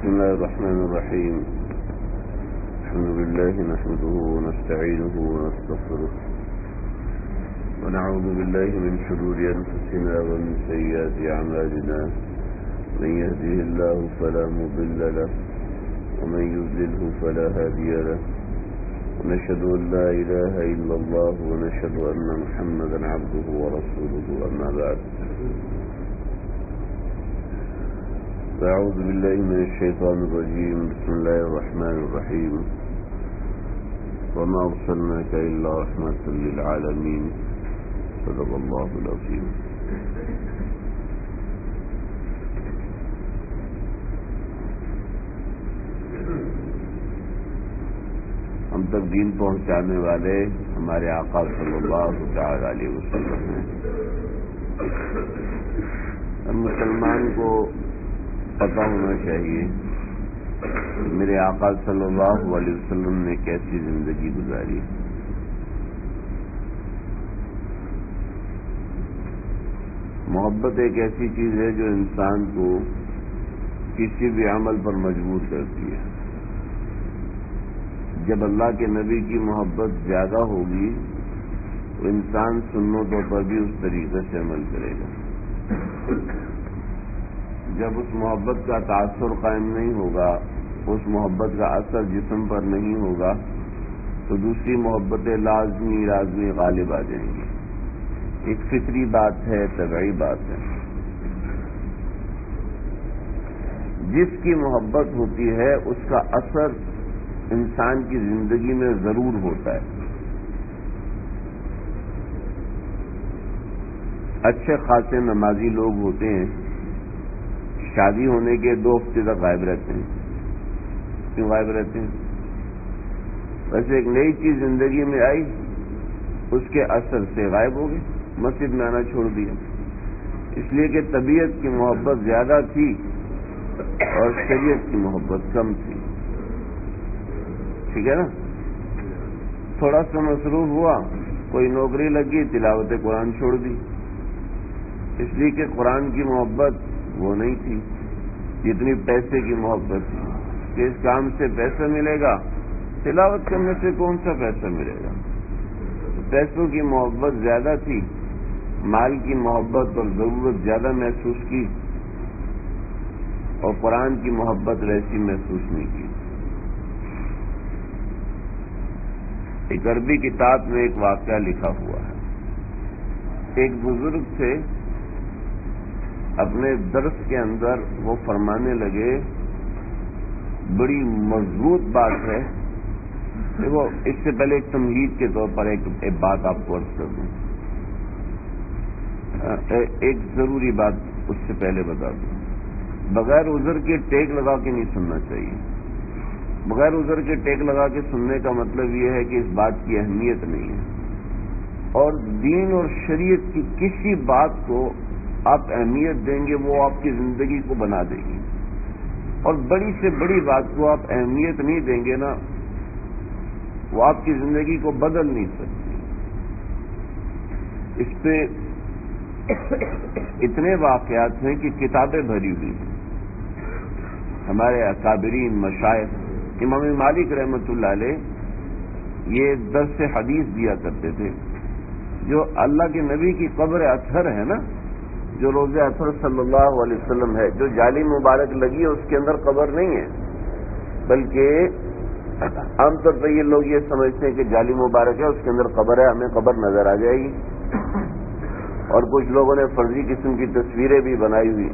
بسم الله الرحمن الرحيم. الحمد لله نحمده ونستعينه ونستغفره ونعوذ بالله من شرور أنفسنا ومن سيئات أعمالنا. من يهده الله فلا مضل له ومن يضلله فلا هادي له. ونشهد أن لا إله إلا الله ونشهد أن محمدا عبده ورسوله. أما بعد، أعوذ بالله من الشيطان الرجيم. بسم الله الرحمن الرحيم. وما أرسلناك إلا رحمة للعالمين. صدق الله العظيم. ہم تک دین پہنچانے والے ہمارے آقا صلی اللہ تعالی علیہ وسلم ہیں. ہر مسلمان کو پتہ ہونا چاہیے کہ میرے آقا صلی اللہ علیہ وسلم نے کیسی زندگی گزاری. محبت ایک ایسی چیز ہے جو انسان کو کسی بھی عمل پر مجبور کرتی ہے. جب اللہ کے نبی کی محبت زیادہ ہوگی تو انسان سنتوں پر بھی اس طریقے سے عمل کرے گا. جب اس محبت کا تاثر قائم نہیں ہوگا، اس محبت کا اثر جسم پر نہیں ہوگا، تو دوسری محبتیں لازمی غالب آ جائیں گی. ایک فطری بات ہے، طبعی بات ہے. جس کی محبت ہوتی ہے اس کا اثر انسان کی زندگی میں ضرور ہوتا ہے. اچھے خاصے نمازی لوگ ہوتے ہیں، شادی ہونے کے 2 ہفتے تک غائب رہتے ہیں. کیوں غائب رہتے ہیں؟ ویسے ایک نئی چیز زندگی میں آئی، اس کے اثر سے غائب ہو گئے، مسجد میں آنا چھوڑ دیا. اس لیے کہ طبیعت کی محبت زیادہ تھی اور شریعت کی محبت کم تھی. ٹھیک ہے نا؟ تھوڑا سا مصروف ہوا، کوئی نوکری لگی، تلاوت قرآن چھوڑ دی. اس لیے کہ قرآن کی محبت وہ نہیں تھی جتنی پیسے کی محبت تھی کہ اس کام سے پیسہ ملے گا، تلاوت کرنے سے کون سا پیسہ ملے گا. پیسوں کی محبت زیادہ تھی، مال کی محبت اور ضرورت زیادہ محسوس کی، اور قرآن کی محبت ویسی محسوس نہیں کی. ایک عربی کتاب میں ایک واقعہ لکھا ہوا ہے. ایک بزرگ تھے، اپنے درس کے اندر وہ فرمانے لگے، بڑی مضبوط بات ہے. دیکھو، اس سے پہلے ایک تمہید کے طور پر ایک بات آپ کو عرض کر دوں. ایک ضروری بات اس سے پہلے بتا دوں. بغیر عذر کے ٹیک لگا کے نہیں سننا چاہیے. بغیر عذر کے ٹیک لگا کے سننے کا مطلب یہ ہے کہ اس بات کی اہمیت نہیں ہے، اور دین اور شریعت کی کسی بات کو آپ اہمیت دیں گے وہ آپ کی زندگی کو بنا دے گی، اور بڑی سے بڑی بات کو آپ اہمیت نہیں دیں گے نا، وہ آپ کی زندگی کو بدل نہیں سکتی. اس پہ اتنے واقعات ہیں کہ کتابیں بھری ہوئی ہیں. ہمارے اکابرین مشائخ، امام مالک رحمۃ اللہ علیہ یہ درس حدیث دیا کرتے تھے. جو اللہ کے نبی کی قبر اطہر ہے نا، جو روضہ اطہر صلی اللہ علیہ وسلم ہے، جو جالی مبارک لگی ہے، اس کے اندر قبر نہیں ہے، بلکہ عام طور پر یہ لوگ یہ سمجھتے ہیں کہ جالی مبارک ہے، اس کے اندر قبر ہے، ہمیں قبر نظر آ جائے گی. اور کچھ لوگوں نے فرضی قسم کی تصویریں بھی بنائی ہوئی.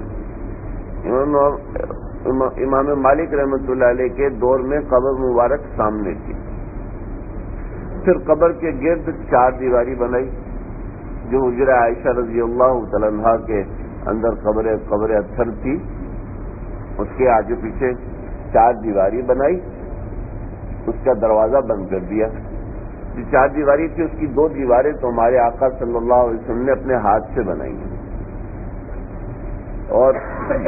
امام مالک رحمۃ اللہ علیہ کے دور میں قبر مبارک سامنے تھی. پھر قبر کے گرد 4 دیواری بنائی، جو حجرہ عائشہ رضی اللہ تعالی عنہا کے اندر قبر اطہر تھی، اس کے آگے پیچھے 4 دیواری بنائی، اس کا دروازہ بند کر دیا. جو 4 دیواری تھی، اس کی 2 دیواریں تو ہمارے آقا صلی اللہ علیہ وسلم نے اپنے ہاتھ سے بنائی ہیں، اور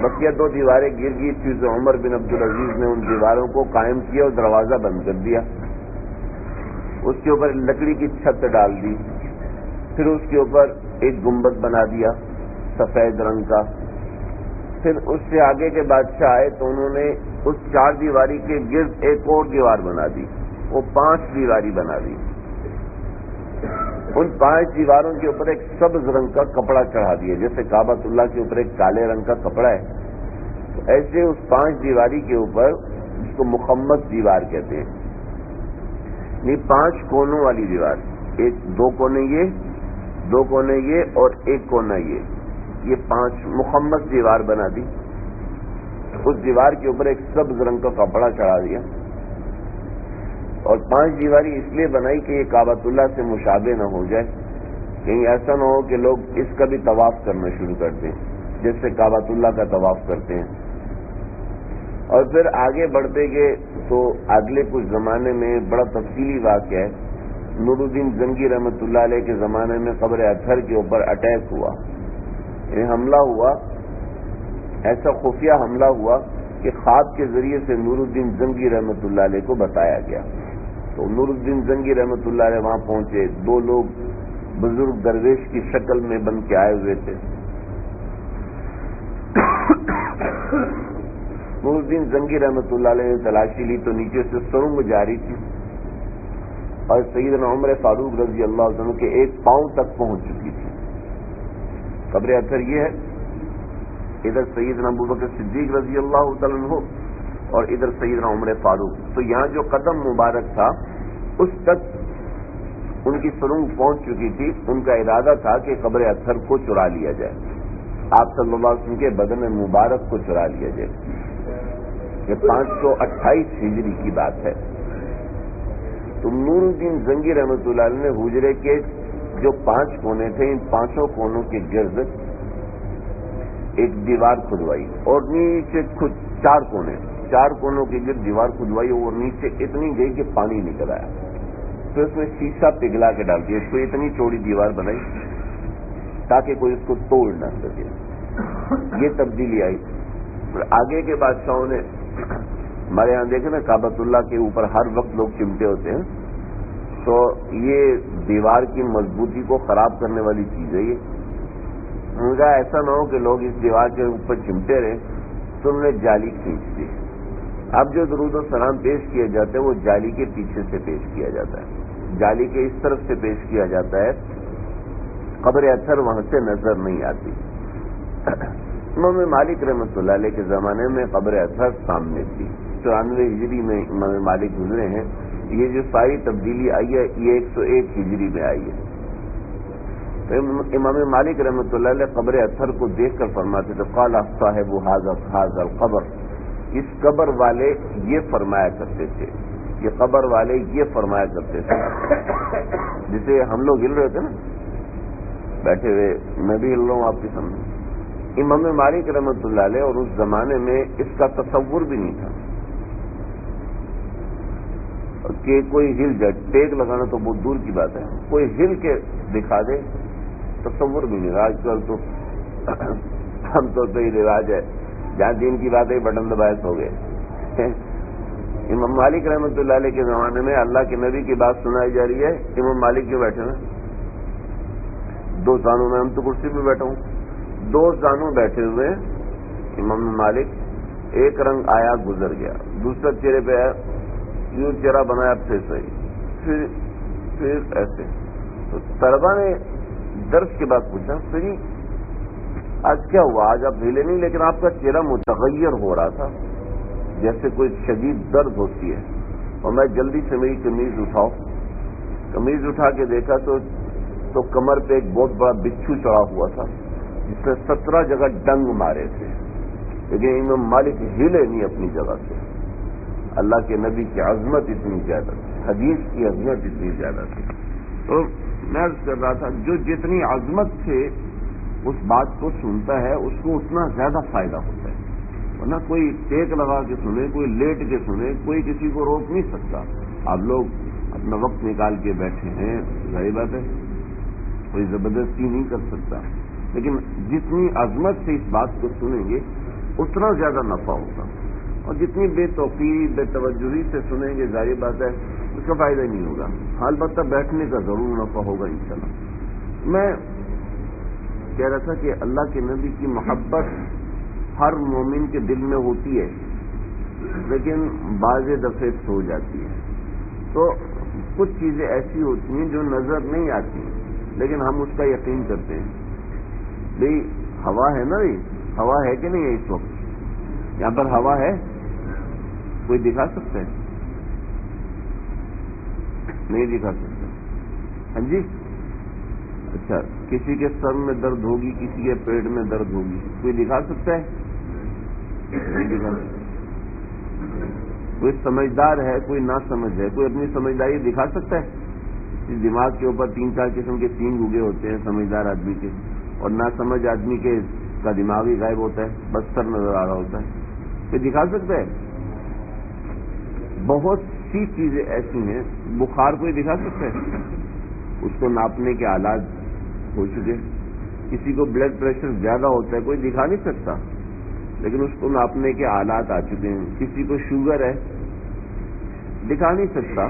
بقیہ 2 دیواریں گر گئی تھی تو عمر بن عبدالعزیز نے ان دیواروں کو قائم کیا اور دروازہ بند کر دیا. اس کے اوپر لکڑی کی چھت ڈال دی. پھر اس کے اوپر ایک گنبد بنا دیا سفید رنگ کا. پھر اس سے آگے کے بادشاہ آئے تو انہوں نے اس 4 دیواری کے گرد ایک اور دیوار بنا دی، وہ 5 دیواری بنا دی۔ ان 5 دیواروں کے اوپر ایک سبز رنگ کا کپڑا چڑھا دیا، جیسے کعبۃ اللہ کے اوپر ایک کالے رنگ کا کپڑا ہے، تو ایسے اس 5 دیواری کے اوپر، جس کو مخمس دیوار کہتے ہیں، یعنی 5 کونوں والی دیوار، 2 کونے یہ، 2 کونے یہ اور 1 کونا یہ 5 مخمس دیوار بنا دی۔ اس دیوار کے اوپر ایک سبز رنگ کا کپڑا چڑھا دیا، اور 5 دیواری اس لیے بنائی کہ یہ کعبۃ اللہ سے مشابہ نہ ہو جائے، کہیں ایسا نہ ہو کہ لوگ اس کا بھی طواف کرنا شروع کر دیں جیسے کعبۃ اللہ کا طواف کرتے ہیں۔ اور پھر آگے بڑھتے گئے تو اگلے کچھ زمانے میں بڑا تفصیلی واقعہ ہے، نور الدین زنگی رحمۃ اللہ علیہ کے زمانے میں قبر اطہر کے اوپر اٹیک ہوا، یعنی حملہ ہوا، ایسا خفیہ حملہ ہوا کہ خواب کے ذریعے سے نور الدین زنگی رحمۃ اللہ علیہ کو بتایا گیا۔ تو نور الدین زنگی رحمۃ اللہ علیہ وہاں پہنچے، 2 لوگ بزرگ درویش کی شکل میں بن کے آئے ہوئے تھے۔ نور الدین زنگی رحمۃ اللہ علیہ نے تلاشی لی تو نیچے سے سرنگ جاری تھی، اور سیدنا عمر فاروق رضی اللہ عنہ کے 1 پاؤں تک پہنچ چکی تھی۔ قبر اطہر یہ ہے، ادھر سیدنا ابوبکر صدیق رضی اللہ تعالیٰ عنہ اور ادھر سیدنا عمر فاروق، تو یہاں جو قدم مبارک تھا اس تک ان کی سرنگ پہنچ چکی تھی۔ ان کا ارادہ تھا کہ قبر اطہر کو چرا لیا جائے، آپ صلی اللہ علیہ وسلم کے بدن مبارک کو چرا لیا جائے۔ یہ 528 ہجری کی بات ہے۔ تو نور الدین زنگی رحمۃ اللہ علیہ نے حجرے کے جو 5 کونے تھے، ان 5 کونوں کے گرد ایک دیوار کھدوائی، اور نیچے 4 کونے، 4 کونوں کے گرد دیوار کھدوائی، اور نیچے اتنی گئی کہ پانی نکل آیا، پھر اس میں شیشہ پگھلا کے ڈال دیا، اس کو اتنی چوڑی دیوار بنائی تاکہ کوئی اس کو توڑ نہ سکے۔ یہ تبدیلی آئی۔ پھر آگے کے بادشاہوں نے، ہمارے یہاں دیکھیں نا کعبۃ اللہ کے اوپر ہر وقت لوگ چمٹے ہوتے ہیں، تو یہ دیوار کی مضبوطی کو خراب کرنے والی چیز ہے۔ یہ ان کا ایسا نہ ہو کہ لوگ اس دیوار کے اوپر چمٹے رہے تو انہوں نے جالی کھینچ دی۔ اب جو درود و سلام پیش کیا جاتا ہے وہ جالی کے پیچھے سے پیش کیا جاتا ہے، جالی کے اس طرف سے پیش کیا جاتا ہے، قبر اطہر وہاں سے نظر نہیں آتی۔ امام مالک رحمۃ اللہ علیہ کے زمانے میں قبر اطہر سامنے تھی، 94 ہجری میں امام مالک گزرے ہیں۔ یہ جو ساری تبدیلی آئی ہے یہ 101 ہجری میں آئی ہے۔ تو امام مالک رحمۃ اللہ علیہ قبر اطہر کو دیکھ کر فرماتے تھے، قال صاحب هذا القبر، اس قبر والے یہ فرمایا کرتے تھے، یہ قبر والے یہ فرمایا کرتے تھے۔ جسے ہم لوگ ہل رہے تھے نا بیٹھے ہوئے، میں بھی ہل رہا ہوں آپ کے سامنے۔ امام مالک رحمۃ اللہ علیہ، اور اس زمانے میں اس کا تصور بھی نہیں تھا کہ کوئی ہل جائے، ٹیک لگانا تو بہت دور کی بات ہے، کوئی ہل کے دکھا دے، تصور بھی نہیں۔ آج کل تو عام طور پہ یہ رواج ہے، جہاں دین کی بات ہے بٹن دبائے سو گئے۔ امام مالک رحمۃ اللہ علیہ کے زمانے میں اللہ کے نبی کی بات سنائی جا رہی ہے، امام مالک جو بیٹھے نا 2 زانوں میں، ہم تو کرسی پہ بیٹھا ہوں، 2 زانوں بیٹھے ہوئے امام مالک، ایک رنگ آیا گزر گیا، دوسرا چہرے پہ آیا، یوں چہرہ بنایا پھر صحیح، پھر ایسے۔ تو طلبا نے درس کے بعد پوچھا، پھر آج کیا ہوا؟ آج آپ ہلے نہیں لیکن آپ کا چہرہ متغیر ہو رہا تھا، جیسے کوئی شدید درد ہوتی ہے۔ اور میں جلدی سے میری قمیض اٹھاؤ، قمیض اٹھا کے دیکھا تو کمر پہ ایک بہت بڑا بچھو چڑھا ہوا تھا جس نے 17 جگہ ڈنگ مارے تھے، لیکن امام مالک ہلے نہیں اپنی جگہ سے۔ اللہ کے نبی کی عظمت اتنی زیادہ تھی، حدیث کی عظمت اتنی زیادہ تھی۔ تو میں عرض کر رہا تھا، جو جتنی عظمت سے اس بات کو سنتا ہے اس کو اتنا زیادہ فائدہ ہوتا ہے، ورنہ کوئی ٹیک لگا کے سنے، کوئی لیٹ کے سنے، کوئی کسی کو روک نہیں سکتا۔ آپ لوگ اپنا وقت نکال کے بیٹھے ہیں، ظاہر بات ہے کوئی زبردستی نہیں کر سکتا، لیکن جتنی عظمت سے اس بات کو سنیں گے اتنا زیادہ نفع ہوگا، اور جتنی بے توقیع بے توجہی سے سنیں گے ظاہر بات ہے اس کا فائدہ نہیں ہوگا، البتہ بیٹھنے کا ضرور نفع ہوگا انشاءاللہ۔ میں کہہ رہا تھا کہ اللہ کے نبی کی محبت ہر مومن کے دل میں ہوتی ہے، لیکن بعض دفعے سو جاتی ہے. تو کچھ چیزیں ایسی ہوتی ہیں جو نظر نہیں آتی لیکن ہم اس کا یقین کرتے ہیں. بھئی ہوا ہے نا، بھئی ہوا ہے کہ نہیں ہے؟ اس وقت یہاں پر ہوا ہے، کوئی دکھا سکتا ہے؟ نہیں دکھا سکتا. ہاں جی، اچھا، کسی کے سر میں درد ہوگی، کسی کے پیٹ میں درد ہوگی، کوئی دکھا سکتا ہے؟ نہیں دکھا سکتا. کوئی سمجھدار ہے، کوئی نہ سمجھ ہے، کوئی اپنی سمجھداری دکھا سکتا ہے؟ اس دماغ کے اوپر 3-4 قسم کے 3 گوگے ہوتے ہیں سمجھدار آدمی کے، اور نہ سمجھ آدمی کے کا دماغ ہی غائب ہوتا ہے، بس سر نظر آ رہا ہوتا ہے. کوئی دکھا سکتا ہے؟ بہت سی چیزیں ایسی ہیں. بخار کوئی دکھا سکتا ہے؟ اس کو ناپنے کے آلات ہو چکے. کسی کو بلڈ پریشر زیادہ ہوتا ہے، کوئی دکھا نہیں سکتا لیکن اس کو ناپنے کے آلات آ چکے ہیں. کسی کو شوگر ہے، دکھا نہیں سکتا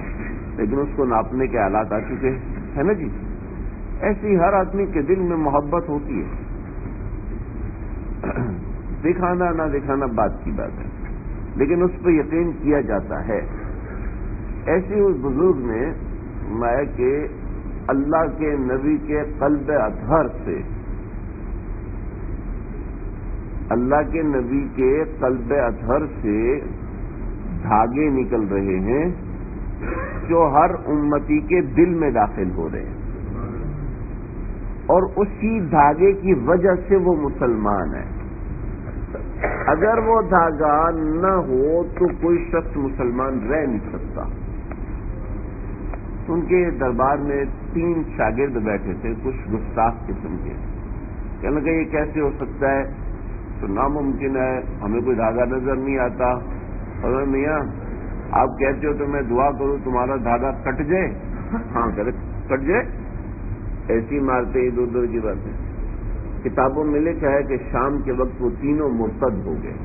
لیکن اس کو ناپنے کے آلات آ چکے ہیں نا جی. ایسی ہر آدمی کے دل میں محبت ہوتی ہے. دکھانا نہ دکھانا بات کی بات ہے، لیکن اس پہ یقین کیا جاتا ہے. ایسے اس بزرگ نے فرمایا کہ اللہ کے نبی کے قلب اطہر سے، اللہ کے نبی کے قلب اطہر سے دھاگے نکل رہے ہیں جو ہر امتی کے دل میں داخل ہو رہے ہیں، اور اسی دھاگے کی وجہ سے وہ مسلمان ہے. اگر وہ دھاگا نہ ہو تو کوئی شخص مسلمان رہ نہیں سکتا. ان کے دربار میں 3 شاگرد بیٹھے تھے، کچھ گستاخ قسم کے. کہنے لگے یہ کیسے ہو سکتا ہے؟ تو ناممکن ہے، ہمیں کوئی دھاگا نظر نہیں آتا. اور میاں آپ کہتے ہو تو میں دعا کروں تمہارا دھاگا کٹ جائے؟ ہاں کٹ جائے. ایسی مارتے ہی دور کی بات ہے. کتابوں میں لکھا ہے کہ شام کے وقت وہ تینوں مرتد ہو گئے.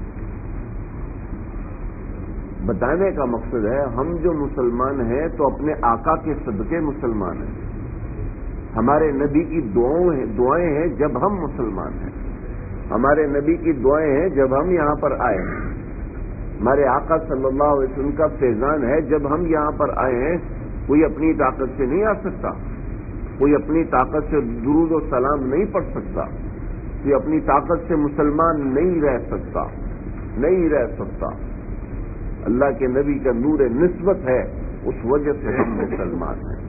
بتانے کا مقصد ہے ہم جو مسلمان ہیں تو اپنے آقا کے صدقے مسلمان ہیں. ہمارے نبی کی دعائیں ہیں جب ہم مسلمان ہیں. ہمارے نبی کی دعائیں ہیں جب ہم یہاں پر آئے ہیں. ہمارے آقا صلی اللہ علیہ وسلم کا فیضان ہے جب ہم یہاں پر آئے ہیں. کوئی اپنی طاقت سے نہیں آ سکتا، کوئی اپنی طاقت سے درود و سلام نہیں پڑھ سکتا، کوئی اپنی طاقت سے مسلمان نہیں رہ سکتا. اللہ کے نبی کا نور نسبت ہے، اس وجہ سے ہم مسلمان ہیں.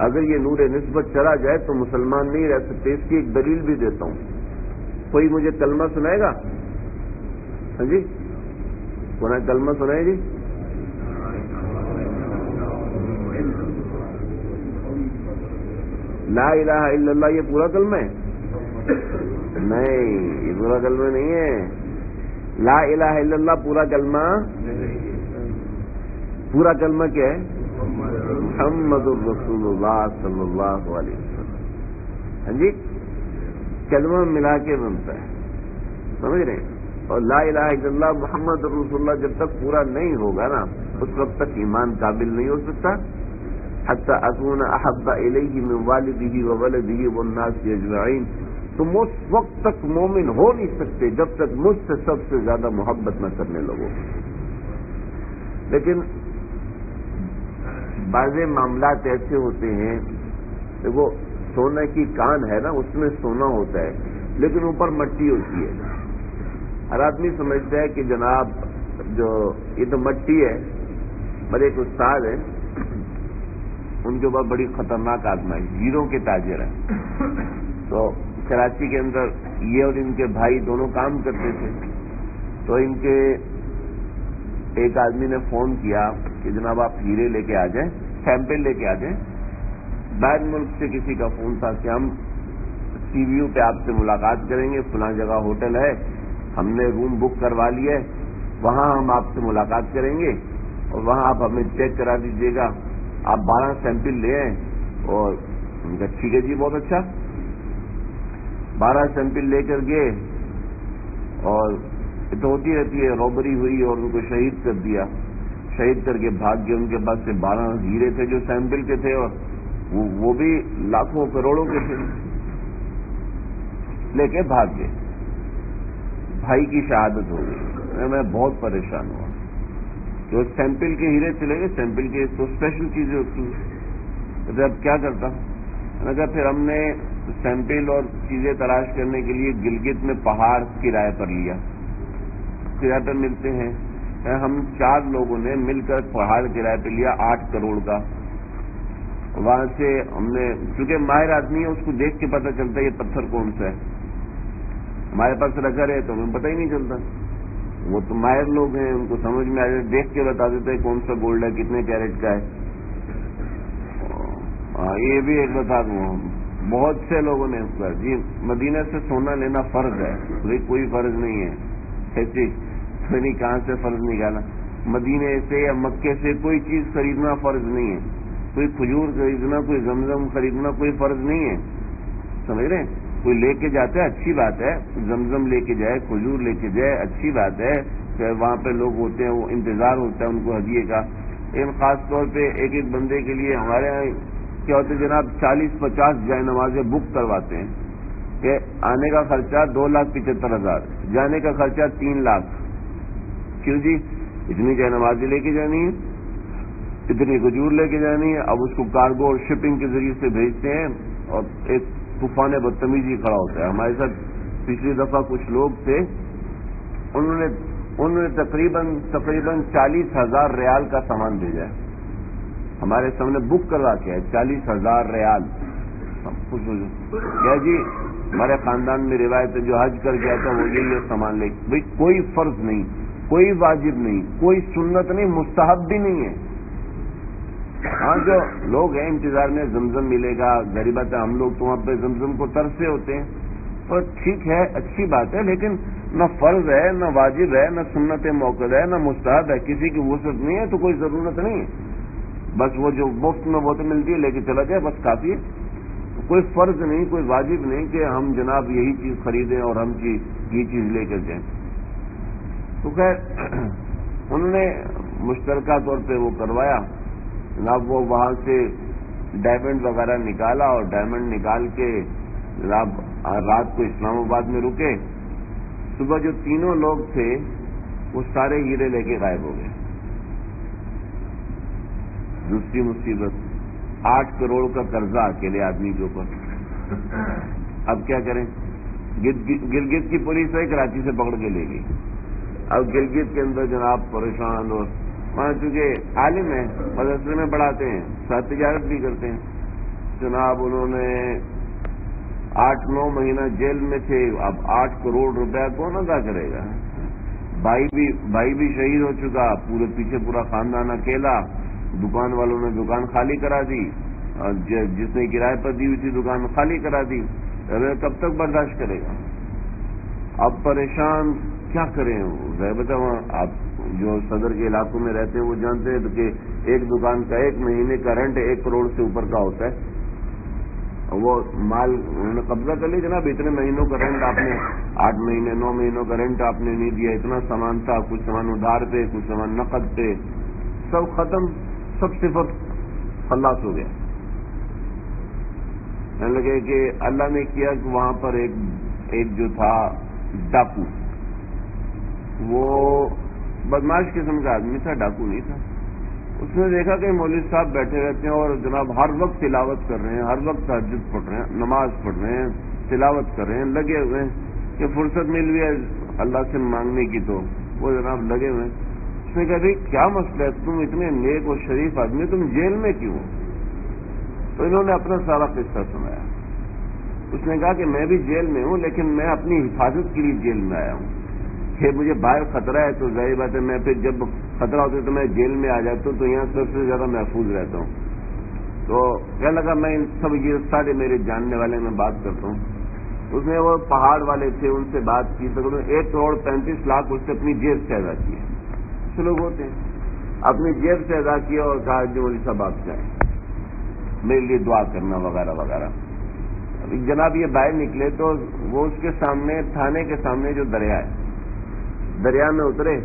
اگر یہ نور نسبت چلا جائے تو مسلمان نہیں رہ سکتے. اس کی ایک دلیل بھی دیتا ہوں. کوئی مجھے کلمہ سنائے گا؟ ہاں جی، کون کلمہ سنائے جی؟ لا الہ الا اللہ یہ پورا کلمہ ہے؟ نہیں، یہ پورا کلمہ نہیں ہے. لا الہ الا اللہ پورا کلمہ کیا ہے؟ محمد الرسول اللہ صلی اللہ علیہ وسلم. ہاں جی، کلمہ ملا کے بنتا ہے، سمجھ رہے ہیں؟ اور لا الہ الا اللہ محمد رسول اللہ جب تک پورا نہیں ہوگا نا اس وقت تک ایمان قابل نہیں ہو سکتا. حتی اکون احب الیہ من والدہ وولدہ والناس اجمعین. تم اس وقت تک مومن ہو نہیں سکتے جب تک مجھ سے سب سے زیادہ محبت نہ کرنے لگو. لیکن بعض معاملات ایسے ہوتے ہیں، دیکھو سونے کی کان ہے نا، اس میں سونا ہوتا ہے لیکن اوپر مٹی ہوتی ہے. ہر آدمی سمجھتا ہے کہ جناب جو یہ تو مٹی ہے. میرے ایک استاد ہیں، ان کے اوپر بڑی خطرناک آدمی ہیروں کے تاجر ہیں. تو کراچی کے اندر یہ اور ان کے بھائی دونوں کام کرتے تھے. تو ان کے ایک آدمی نے فون کیا کہ جناب آپ ہیرے لے کے آ جائیں، سیمپل لے کے آ جائیں. باہر ملک سے کسی کا فون تھا کہ ہم سی وی یو پہ آپ سے ملاقات کریں گے، فلاں جگہ ہوٹل ہے، ہم نے روم بک کروا لیا ہے، وہاں ہم آپ سے ملاقات کریں گے اور وہاں آپ ہمیں چیک کرا دیجیے گا. آپ 12 سیمپل لے آئیں. اور ان کا ٹھیک ہے جی، بہت اچھا. 12 سیمپل لے کر گئے اور یہ تو ہوتی رہتی ہے، روبری ہوئی اور ان کو شہید کر دیا. شہید کر کے بھاگ گئے. ان کے پاس سے 12 ہیرے تھے جو سیمپل کے تھے اور وہ بھی لاکھوں کروڑوں کے تھے. لے کے بھاگ گئے. بھائی کی شہادت ہو گئی. میں بہت پریشان ہوا کہ سیمپل کے ہیرے چلے گئے, سیمپل کے تو اسپیشل چیزیں ہوتی ہیں. تو اب کیا کرتا, پھر ہم نے سیمپل اور چیزیں تلاش کرنے کے لیے گلگت میں پہاڑ کرائے پر لیا. کرائے پر ملتے ہیں, ہم 4 لوگوں نے مل کر پہاڑ کرائے پہ لیا 8 کروڑ کا. وہاں سے ہم نے, چونکہ ماہر آدمی ہے اس کو دیکھ کے پتہ چلتا ہے یہ پتھر کون سا ہے. ہمارے پاس رکھا رہے تو ہمیں پتہ ہی نہیں چلتا. وہ تو ماہر لوگ ہیں, ان کو سمجھ میں آ جائے, دیکھ کے بتا دیتے ہیں کون سا گولڈ ہے, کتنے کیرٹ کا ہے. یہ بھی ایک بتا دوں, بہت سے لوگوں نے اس کا جی مدینہ سے سونا لینا فرض ہے. کوئی فرض نہیں ہے, ایسی نہیں کہاں سے فرض نکالا. مدینے سے یا مکے سے کوئی چیز خریدنا فرض نہیں ہے. کوئی کھجور خریدنا, کوئی زمزم خریدنا کوئی فرض نہیں ہے. سمجھ رہے ہیں, کوئی لے کے جاتا ہے اچھی بات ہے, زمزم لے کے جائے, کھجور لے کے جائے اچھی بات ہے. کہ وہاں پہ لوگ ہوتے ہیں, وہ انتظار ہوتا ہے ان کو ہدیے کا. لیکن خاص طور پہ ایک بندے کے لیے ہمارے یہاں کیا ہوتے جناب 40-50 جائے نمازیں بک کرواتے ہیں کہ آنے کا خرچہ 2,75,000, جانے کا خرچہ 3 لاکھ. کیوں جی, اتنی جائے نمازیں لے کے جانی ہے, اتنی کھجور لے کے جانی ہے. اب اس کو کارگو اور شپنگ کے ذریعے سے بھیجتے ہیں اور ایک طوفان بدتمیزی کھڑا ہوتا ہے. ہمارے ساتھ پچھلی دفعہ کچھ لوگ تھے, انہوں نے تقریباً 40,000 ریال کا سامان بھیجا ہے. ہمارے سامنے بک کروا کے ہے 40,000 ریال. خوش ہو کیا جی, ہمارے خاندان میں روایت ہے جو حج کر گیا تھا وہ یہ سامان لے. بھائی کوئی فرض نہیں, کوئی واجب نہیں, کوئی سنت نہیں, مستحب بھی نہیں ہے. ہاں جو لوگ ہیں انتظار میں زمزم ملے گا, غریب بات ہے, ہم لوگ تو وہاں پہ زمزم کو ترسے ہوتے ہیں. اور ٹھیک ہے, اچھی بات ہے, لیکن نہ فرض ہے, نہ واجب ہے, نہ سنت موقع ہے, نہ مستحب ہے. کسی کی وسعت نہیں ہے تو کوئی ضرورت نہیں ہے. بس وہ جو مفت میں بوتل ملتی ہے لے کے چلا جائے, بس کافی ہے. کوئی فرض نہیں, کوئی واجب نہیں کہ ہم جناب یہی چیز خریدیں اور ہم یہ چیز لے کر جائیں. تو خیر انہوں نے مشترکہ طور پہ وہ کروایا جناب. وہ وہاں سے ڈائمنڈ وغیرہ نکالا اور ڈائمنڈ نکال کے جناب رات کو اسلام آباد میں رکے. صبح جو 3 لوگ تھے وہ سارے ہیرے لے کے غائب ہو گئے. دوسری مصیبت, 8 کروڑ کا قرضہ اکیلے آدمی کے اوپر. اب کیا کریں, گلگت کی پولیس ہے کراچی سے پکڑ کے لے گئی. اب گلگت کے اندر جناب پریشان, اور وہاں چونکہ عالم ہیں, مدرسے میں پڑھاتے ہیں, ساتھ تجارت بھی کرتے ہیں. جناب انہوں نے 8-9 مہینہ جیل میں تھے. اب 8 کروڑ روپیہ کون ادا کرے گا. بھائی بھی شہید ہو چکا, پیچھے پورا خاندان اکیلا. دکان والوں نے دکان خالی کرا دی, جس نے کرائے پر دی ہوئی تھی دکان خالی کرا دی. کب تک برداشت کرے گا. اب پریشان کیا کریں. وہاں آپ جو صدر کے علاقوں میں رہتے ہیں وہ جانتے ہیں کہ ایک دکان کا 1 مہینے کا رینٹ 1 کروڑ سے اوپر کا ہوتا ہے. وہ مال انہوں نے قبضہ کر لی جناب. اتنے مہینوں کا رینٹ آپ نے, 8 مہینے 9 مہینوں کا رینٹ آپ نے نہیں دیا. اتنا سامان تھا, کچھ سامان ادھار پہ, کچھ سامان نقد پہ, سب ختم, سب صفت خلاص ہو گیا. کہنے لگے کہ اللہ نے کیا کہ وہاں پر ایک جو تھا ڈاکو, وہ بدماش قسم کا آدمی تھا, ڈاکو نہیں تھا. اس نے دیکھا کہ مولوی صاحب بیٹھے رہتے ہیں اور جناب ہر وقت تلاوت کر رہے ہیں, ہر وقت تہجد پڑھ رہے ہیں, نماز پڑھ رہے ہیں, تلاوت کر رہے ہیں, لگے ہوئے ہیں. کہ فرصت مل گئی ہے اللہ سے مانگنے کی تو وہ جناب لگے ہوئے ہیں. اس نے کہا بھائی کیا مسئلہ ہے, تم اتنے نیک اور شریف آدمی, تم جیل میں کیوں؟ تو انہوں نے اپنا سارا قصہ سنایا. اس نے کہا کہ میں بھی جیل میں ہوں, لیکن میں اپنی حفاظت کے لیے جیل میں آیا ہوں. کہ مجھے باہر خطرہ ہے تو ظاہر بات ہے میں پھر جب خطرہ ہوتا ہے تو میں جیل میں آ جاتا ہوں, تو یہاں سب سے زیادہ محفوظ رہتا ہوں. تو کہنے لگا میں ان سب یہ سارے میرے جاننے والے میں بات کرتا ہوں. اس نے وہ پہاڑ والے تھے ان سے بات کی, تو 1 کروڑ 35 لاکھ اس سے اپنی جیب سے ادا کیے. ایسے لوگ ہوتے ہیں, اپنی جیب سے ادا کیا اور کہا جو مولوی صاحب آپ جائیں, میرے لیے دعا کرنا وغیرہ وغیرہ. جناب یہ باہر نکلے تو وہ اس کے سامنے, تھانے کے سامنے جو دریا ہے, دریا میں اترے.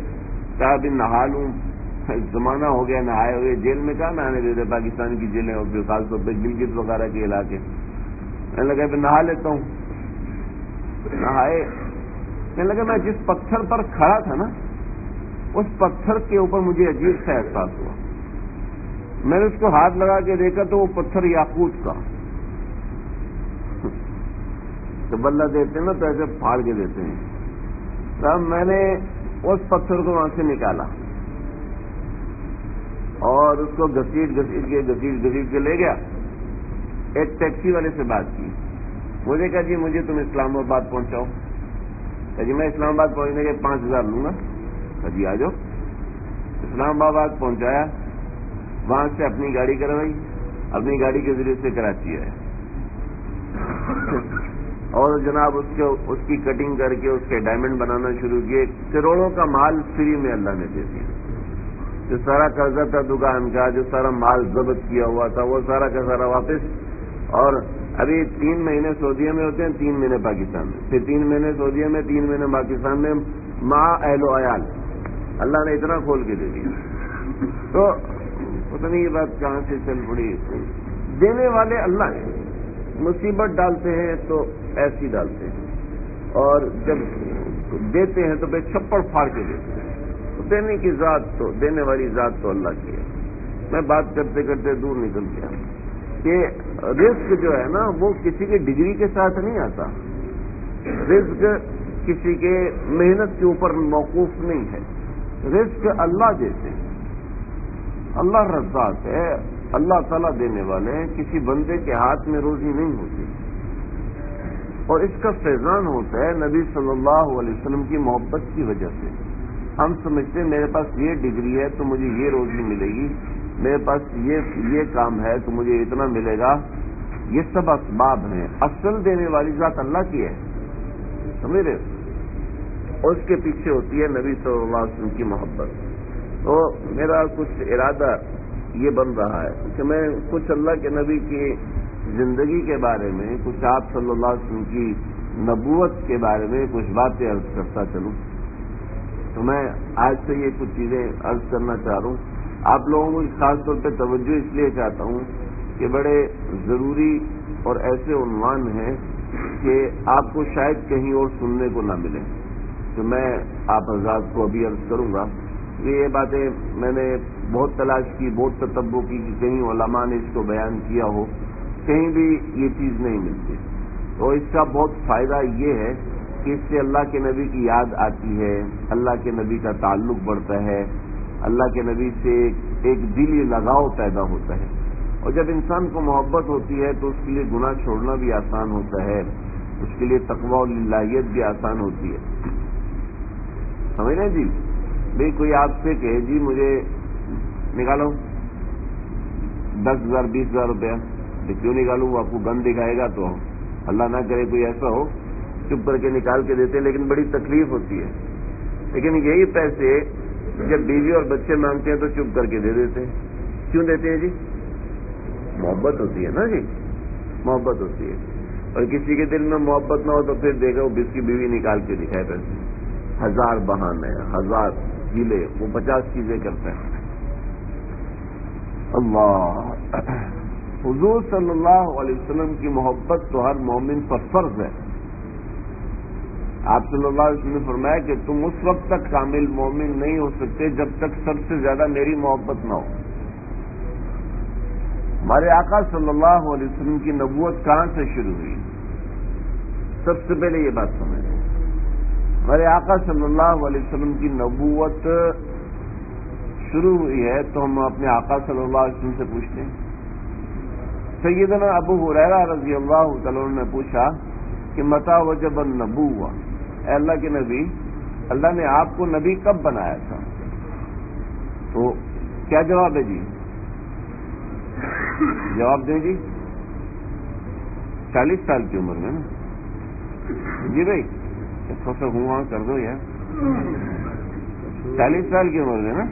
کہا ابھی نہا لوں, زمانہ ہو گیا نہائے ہوئے. جیل میں کہا نہانے دیتے, پاکستان کی جیلیں اور خاص طور پہ گلگت وغیرہ کے علاقے. کہنے لگا پھر نہا لیتا ہوں. نہائے کہنے لگا میں جس پتھر پر کھڑا تھا نا اس پتھر کے اوپر مجھے عجیب سا احساس ہوا. میں نے اس کو ہاتھ لگا کے دیکھا تو وہ پتھر یاقوت کا. تو بلہ دیتے ہیں نا تو ایسے پھاڑ کے دیتے ہیں. تب میں نے اس پتھر کو وہاں سے نکالا اور اس کو گھسیٹ کے لے گیا. ایک ٹیکسی والے سے بات کی. مجھے کہا جی مجھے تم اسلام آباد پہنچاؤ. کہ جی میں اسلام آباد پہنچنے کے 5,000 لوں گا. کہ جی آ جاؤ. اسلام آباد پہنچایا, وہاں سے اپنی گاڑی کروائی, اپنی گاڑی کے ذریعے سے کراچی آیا اور جناب اس کی کٹنگ کر کے اس کے ڈائمنڈ بنانا شروع کیے. کروڑوں کا مال فری میں اللہ نے دے دیا. جو سارا قرضہ تھا دکان کا, جو سارا مال ضبط کیا ہوا تھا, وہ سارا کا سارا واپس. اور ابھی 3 مہینے سعودیہ میں ہوتے ہیں, 3 مہینے پاکستان میں, پھر 3 مہینے سعودیہ میں, 3 مہینے پاکستان میں, ماں اہل و عیال. اللہ نے اتنا کھول کے دے دیا. تو پتہ نہیں یہ بات کہاں سے چل پڑی. دینے والے اللہ ہیں. مصیبت ڈالتے ہیں تو ایسی ڈالتے ہیں, اور جب دیتے ہیں تو بے چھپڑ پھاڑ کے دیتے ہیں. دینے کی ذات تو, دینے والی ذات تو اللہ کی ہے. میں بات کرتے کرتے دور نکل گیا کہ رزق جو ہے نا وہ کسی کی ڈگری کے ساتھ نہیں آتا. رزق کسی کے محنت کے اوپر موقوف نہیں ہے. رزق اللہ دیتے ہیں. اللہ رزاق ہے, اللہ تعالیٰ دینے والے ہیں. کسی بندے کے ہاتھ میں روزی نہیں ہوتی, اور اس کا فیضان ہوتا ہے نبی صلی اللہ علیہ وسلم کی محبت کی وجہ سے. ہم سمجھتے ہیں میرے پاس یہ ڈگری ہے تو مجھے یہ روزی ملے گی, میرے پاس یہ کام ہے تو مجھے اتنا ملے گا. یہ سب اسباب ہیں. اصل دینے والی ذات اللہ کی ہے, سمجھ رہے. اور اس کے پیچھے ہوتی ہے نبی صلی اللہ علیہ وسلم کی محبت. تو میرا کچھ ارادہ یہ بن رہا ہے کہ میں کچھ اللہ کے نبی کی زندگی کے بارے میں, کچھ آپ صلی اللہ علیہ وسلم کی نبوت کے بارے میں کچھ باتیں عرض کرتا چلوں. تو میں آج سے یہ کچھ چیزیں عرض کرنا چاہ رہا ہوں. آپ لوگوں کو خاص طور پہ توجہ اس لیے چاہتا ہوں کہ بڑے ضروری اور ایسے عنوان ہیں کہ آپ کو شاید کہیں اور سننے کو نہ ملے. تو میں آپ حضرات کو ابھی عرض کروں گا. یہ باتیں میں نے بہت تلاش کی, بہت تتبع کی کہ کہیں علماء نے اس کو بیان کیا ہو, کہیں بھی یہ چیز نہیں ملتی. تو اس کا بہت فائدہ یہ ہے کہ اس سے اللہ کے نبی کی یاد آتی ہے, اللہ کے نبی کا تعلق بڑھتا ہے, اللہ کے نبی سے ایک دلی لگاؤ پیدا ہوتا ہے. اور جب انسان کو محبت ہوتی ہے تو اس کے لیے گناہ چھوڑنا بھی آسان ہوتا ہے, اس کے لیے تقویٰ و للہیت بھی آسان ہوتی ہے. سمجھ رہے جی. بھئی کوئی آپ سے کہے جی مجھے نکالو 10,000 20,000 روپیہ, تو کیوں نکالوں؟ وہ آپ کو گن دکھائے گا. تو اللہ نہ کرے کوئی ایسا ہو, چپ کر کے نکال کے دیتے ہیں, لیکن بڑی تکلیف ہوتی ہے. لیکن یہی پیسے جب بیوی اور بچے مانگتے ہیں تو چپ کر کے دے دیتے ہیں. کیوں دیتے ہیں جی؟ محبت ہوتی ہے نا جی, محبت ہوتی ہے. اور کسی کے دل میں محبت نہ ہو تو پھر دیکھو اس کی بیوی نکال کے دکھائے پیسے. 1000 بہانے, 1000 ہیلے, وہ 50 چیزیں کرتے ہیں. اللہ حضور صلی اللہ علیہ وسلم کی محبت تو ہر مومن پر فرض ہے. آپ صلی اللہ علیہ وسلم نے فرمایا کہ تم اس وقت تک کامل مومن نہیں ہو سکتے جب تک سب سے زیادہ میری محبت نہ ہو. ہمارے آقا صلی اللہ علیہ وسلم کی نبوت کہاں سے شروع ہوئی؟ سب سے پہلے یہ بات سمجھیں. ہمارے آقا صلی اللہ علیہ وسلم کی نبوت شروع ہوئی ہے تو ہم اپنے آقا صلی اللہ علیہ وسلم سے پوچھتے ہیں. سیدنا ابو ہریرہ رضی اللہ تعالیٰ عنہ نے پوچھا کہ متی وجب النبوہ, اے اللہ کے نبی, اللہ نے آپ کو نبی کب بنایا تھا؟ تو کیا جواب ہے جی؟ جواب دیں جی. 40 سال کی عمر میں نا جی بھائی, تھوڑا سا ہوں کر دو یار. 40 سال کی عمر میں نا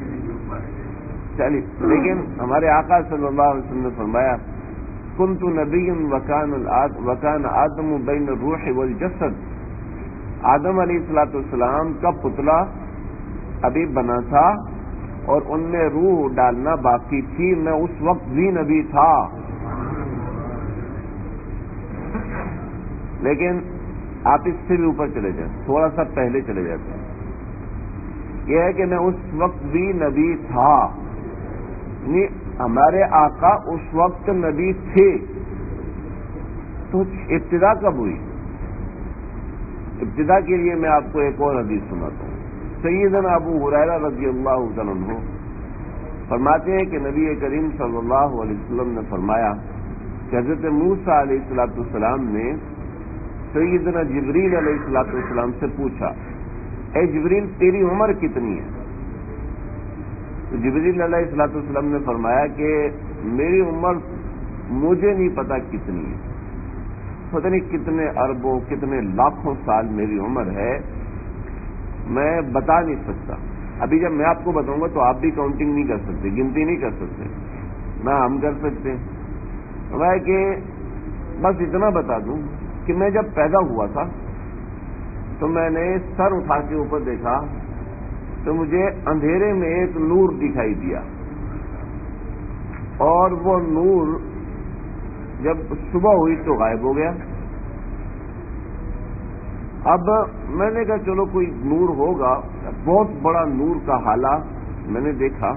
40. لیکن ہمارے آقا صلی اللہ علیہ وسلم نے فرمایا کنت نبی وکان آدم بین الروح والجسد. آدم علیہ الصلوۃ والسلام کا پتلا ابھی بنا تھا اور ان میں روح ڈالنا باقی تھی. میں اس وقت بھی نبی تھا. لیکن آپ اس سے بھی اوپر چلے جائیں، تھوڑا سا پہلے چلے جاتے ہیں. یہ ہے کہ میں اس وقت بھی نبی تھا، یعنی ہمارے آقا اس وقت نبی تھے. تو ابتدا کب ہوئی؟ ابتدا کے لیے میں آپ کو ایک اور حدیث سناتا ہوں. سیدنا ابو ہریرہ رضی اللہ تعالیٰ عنہ فرماتے ہیں کہ نبی کریم صلی اللہ علیہ وسلم نے فرمایا کہ حضرت موسیٰ علیہ السلام نے سیدنا جبریل علیہ السلام سے پوچھا، اے جبریل تیری عمر کتنی ہے؟ تو جبریل علیہ السلام نے فرمایا کہ میری عمر مجھے نہیں پتا کتنی ہے، پتہ نہیں کتنے اربوں کتنے لاکھوں سال میری عمر ہے، میں بتا نہیں سکتا. ابھی جب میں آپ کو بتاؤں گا تو آپ بھی کاؤنٹنگ نہیں کر سکتے، گنتی نہیں کر سکتے، نہ ہم کر سکتے. ہے کہ بس اتنا بتا دوں کہ میں جب پیدا ہوا تھا تو میں نے سر اٹھا کے اوپر دیکھا تو مجھے اندھیرے میں ایک نور دکھائی دیا، اور وہ نور جب صبح ہوئی تو غائب ہو گیا. اب میں نے کہا چلو کوئی نور ہوگا، بہت بڑا نور کا حالہ میں نے دیکھا،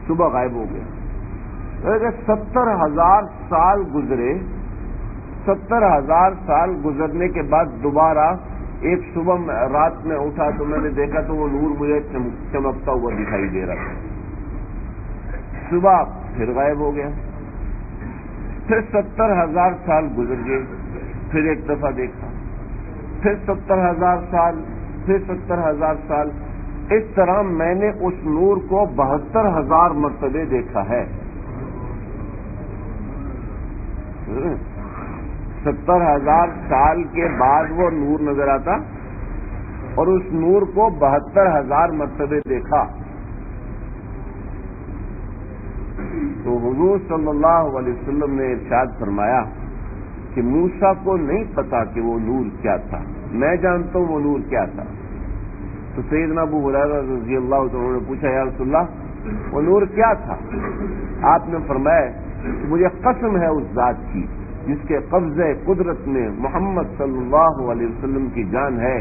صبح غائب ہو گیا. 70,000 سال گزرے، 70,000 سال گزرنے کے بعد دوبارہ ایک صبح رات میں اٹھا تو میں نے دیکھا تو وہ نور مجھے چمکتا ہوا دکھائی دے رہا تھا. صبح پھر غائب ہو گیا، پھر 70,000 سال گزر گئے، پھر ایک دفعہ دیکھا، پھر 70,000 سال، پھر 70,000 سال. اس طرح میں نے اس نور کو 72,000 مرتبے دیکھا ہے. 70,000 سال کے بعد وہ نور نظر آتا اور اس نور کو 72,000 مرتبے دیکھا. تو حضور صلی اللہ علیہ وسلم نے ارشاد فرمایا کہ موسیٰ کو نہیں پتا کہ وہ نور کیا تھا، میں جانتا ہوں وہ نور کیا تھا. تو سیدنا ابو ہریرہ رضی اللہ عنہ نے پوچھا یا رسول اللہ وہ نور کیا تھا؟ آپ نے فرمایا کہ مجھے قسم ہے اس ذات کی جس کے قبضہ قدرت میں محمد صلی اللہ علیہ وسلم کی جان ہے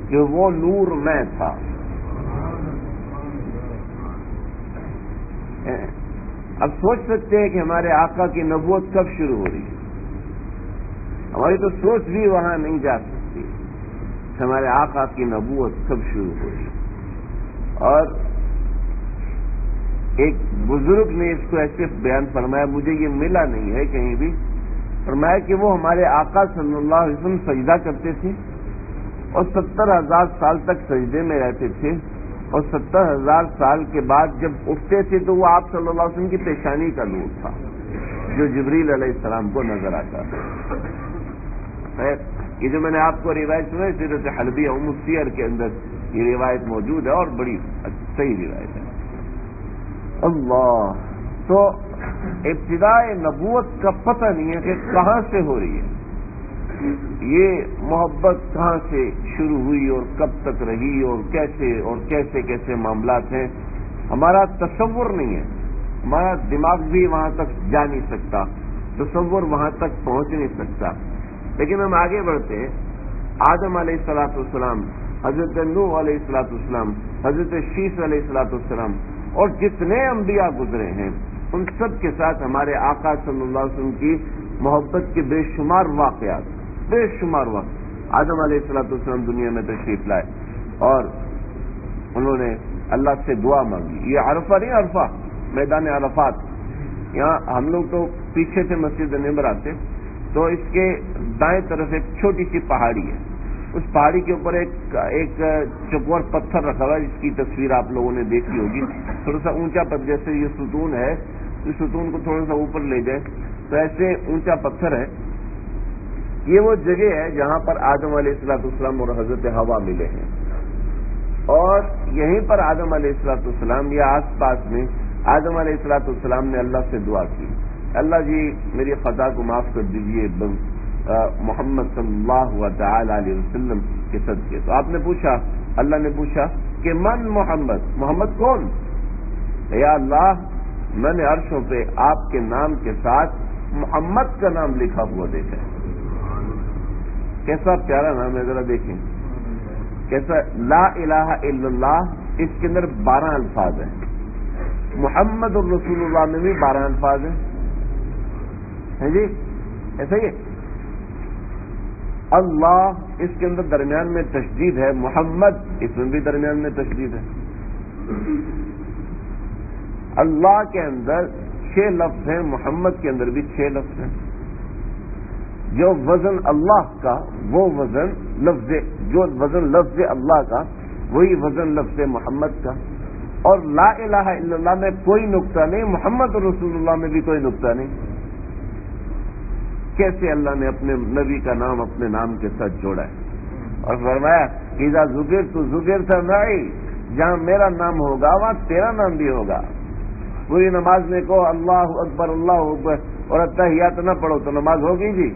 کہ وہ نور میں تھا. اب سوچ سکتے ہیں کہ ہمارے آقا کی نبوت کب شروع ہو رہی ہے. ہماری تو سوچ بھی وہاں نہیں جا سکتی کہ ہمارے آقا کی نبوت کب شروع ہو رہی ہے. اور ایک بزرگ نے اس کو ایسے بیان فرمایا، مجھے یہ ملا نہیں ہے کہیں بھی، فرمایا کہ وہ ہمارے آقا صلی اللہ علیہ وسلم سجدہ کرتے تھے اور 70,000 سال تک سجدے میں رہتے تھے، اور 70,000 سال کے بعد جب اٹھتے تھے تو وہ آپ صلی اللہ علیہ وسلم کی پیشانی کا نور تھا جو جبریل علیہ السلام کو نظر آتا تھا. یہ جو میں نے آپ کو روایت سنائی سیرت حلبیہ ام السیر کے اندر یہ روایت موجود ہے اور بڑی صحیح روایت ہے. اللہ، تو ابتدائے نبوت کا پتہ نہیں ہے کہ کہاں سے ہو رہی ہے، یہ محبت کہاں سے شروع ہوئی اور کب تک رہی اور کیسے کیسے معاملات ہیں، ہمارا تصور نہیں ہے، ہمارا دماغ بھی وہاں تک جا نہیں سکتا، تصور وہاں تک پہنچ نہیں سکتا. لیکن ہم آگے بڑھتے ہیں. آدم علیہ الصلوۃ والسلام، حضرت نوح علیہ الصلوۃ والسلام، حضرت شیث علیہ الصلوۃ والسلام اور جتنے انبیاء گزرے ہیں ان سب کے ساتھ ہمارے آقا صلی اللہ علیہ وسلم کی محبت کے بے شمار واقعات، بے شمار واقعات. آدم علیہ الصلوۃ والسلام دنیا میں تشریف لائے اور انہوں نے اللہ سے دعا مانگی. یہ عرفہ نہیں، عرفہ میدان عرفات، یہاں ہم لوگ تو پیچھے سے مسجد نمرہ سے، تو اس کے دائیں طرف ایک چھوٹی سی پہاڑی ہے، اس پہاڑی کے اوپر ایک چکور پتھر رکھا ہوا ہے جس کی تصویر آپ لوگوں نے دیکھی ہوگی. تھوڑا سا اونچا پتھر، جیسے یہ ستون ہے، اس ستون کو تھوڑا سا اوپر لے جائے تو ایسے اونچا پتھر ہے. یہ وہ جگہ ہے جہاں پر آدم علیہ الصلوۃ والسلام اور حضرت حوا ملے ہیں، اور یہیں پر آدم علیہ الصلوۃ والسلام یا آس پاس میں آدم علیہ الصلوۃ والسلام نے اللہ سے دعا کی، اللہ جی میری خطا کو معاف کر دیجیے محمد صلی اللہ تعالی علیہ وسلم کے صدقے. تو آپ نے پوچھا، اللہ نے پوچھا کہ من محمد، محمد کون؟ یا اللہ میں نے عرشوں پہ آپ کے نام کے ساتھ محمد کا نام لکھا ہوا دیکھا ہے. کیسا پیارا نام ہے، ذرا دیکھیں کیسا. لا الہ الا اللہ، اس کے اندر 12 الفاظ ہیں. محمد الرسول اللہ میں بھی 12 الفاظ ہیں جی، ایسا ہی ہے. اللہ اس کے اندر درمیان میں تشدید ہے، محمد اس میں بھی درمیان میں تشدید ہے. اللہ کے اندر 6 لفظ ہیں، محمد کے اندر بھی 6 لفظ ہیں. جو وزن اللہ کا وہ وزن لفظ، جو وزن لفظ اللہ کا وہی وزن لفظ محمد کا. اور لا الہ الا اللہ میں کوئی نقطہ نہیں، محمد رسول اللہ میں بھی کوئی نقطہ نہیں. کیسے اللہ نے اپنے نبی کا نام اپنے نام کے ساتھ جوڑا ہے اور فرمایا اذا ذکرت ذکرت معی، جہاں میرا نام ہوگا وہاں تیرا نام بھی ہوگا. پوری نماز میں کہو اللہ اکبر اللہ اکبر اور اتحیات نہ پڑھو تو نماز ہوگی جی؟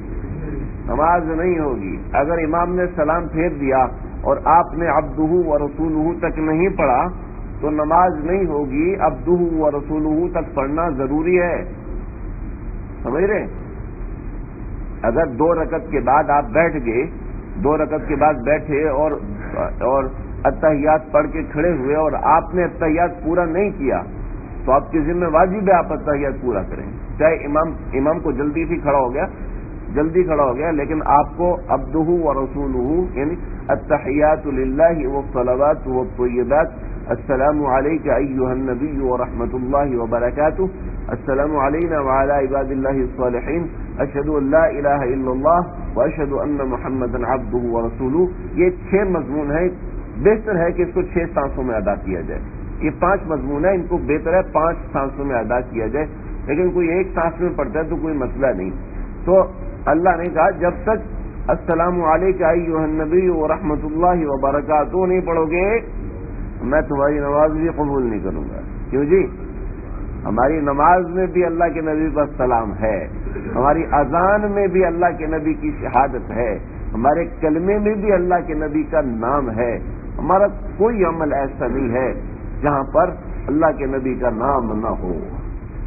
نماز نہیں ہوگی. اگر امام نے سلام پھیر دیا اور آپ نے عبدہ و رسولہ تک نہیں پڑھا تو نماز نہیں ہوگی. عبدہ و رسولہ تک پڑھنا ضروری ہے، سمجھ رہے؟ اگر 2 رکعت کے بعد آپ بیٹھ گئے، 2 رکعت کے بعد بیٹھے اور اتحیات پڑھ کے کھڑے ہوئے اور آپ نے اتحیات پورا نہیں کیا تو آپ کے ذمہ واجب ہے آپ اتحیات پورا کریں. چاہے امام کو جلدی سے کھڑا ہو گیا لیکن آپ کو عبدہ و رسولہ یعنی التحیات للہ والصلوات والطیبات السلام علیک ایھا النبی ورحمۃ اللہ وبرکاتہ السلام علینا وعلی عباد اللہ الصالحین اشہد ان لا الہ الا اللہ واشہد ان محمدا عبدہ ورسولہ. یہ 6 مضمون ہیں. بہتر ہے کہ اس کو 6 سانسوں میں ادا کیا جائے. یہ 5 مضمون ہیں، ان کو بہتر ہے 5 سانسوں میں ادا کیا جائے. لیکن کوئی ایک سانس میں پڑھتا ہے تو کوئی مسئلہ نہیں. تو اللہ نے کہا جب تک السلام علیکم ایھا النبی ورحمۃ اللہ وبرکاتہ نہیں پڑھو گے میں تمہاری نماز بھی قبول نہیں کروں گا. کیوں جی؟ ہماری نماز میں بھی اللہ کے نبی پر سلام ہے، ہماری اذان میں بھی اللہ کے نبی کی شہادت ہے، ہمارے کلمے میں بھی اللہ کے نبی کا نام ہے. ہمارا کوئی عمل ایسا نہیں ہے جہاں پر اللہ کے نبی کا نام نہ ہو.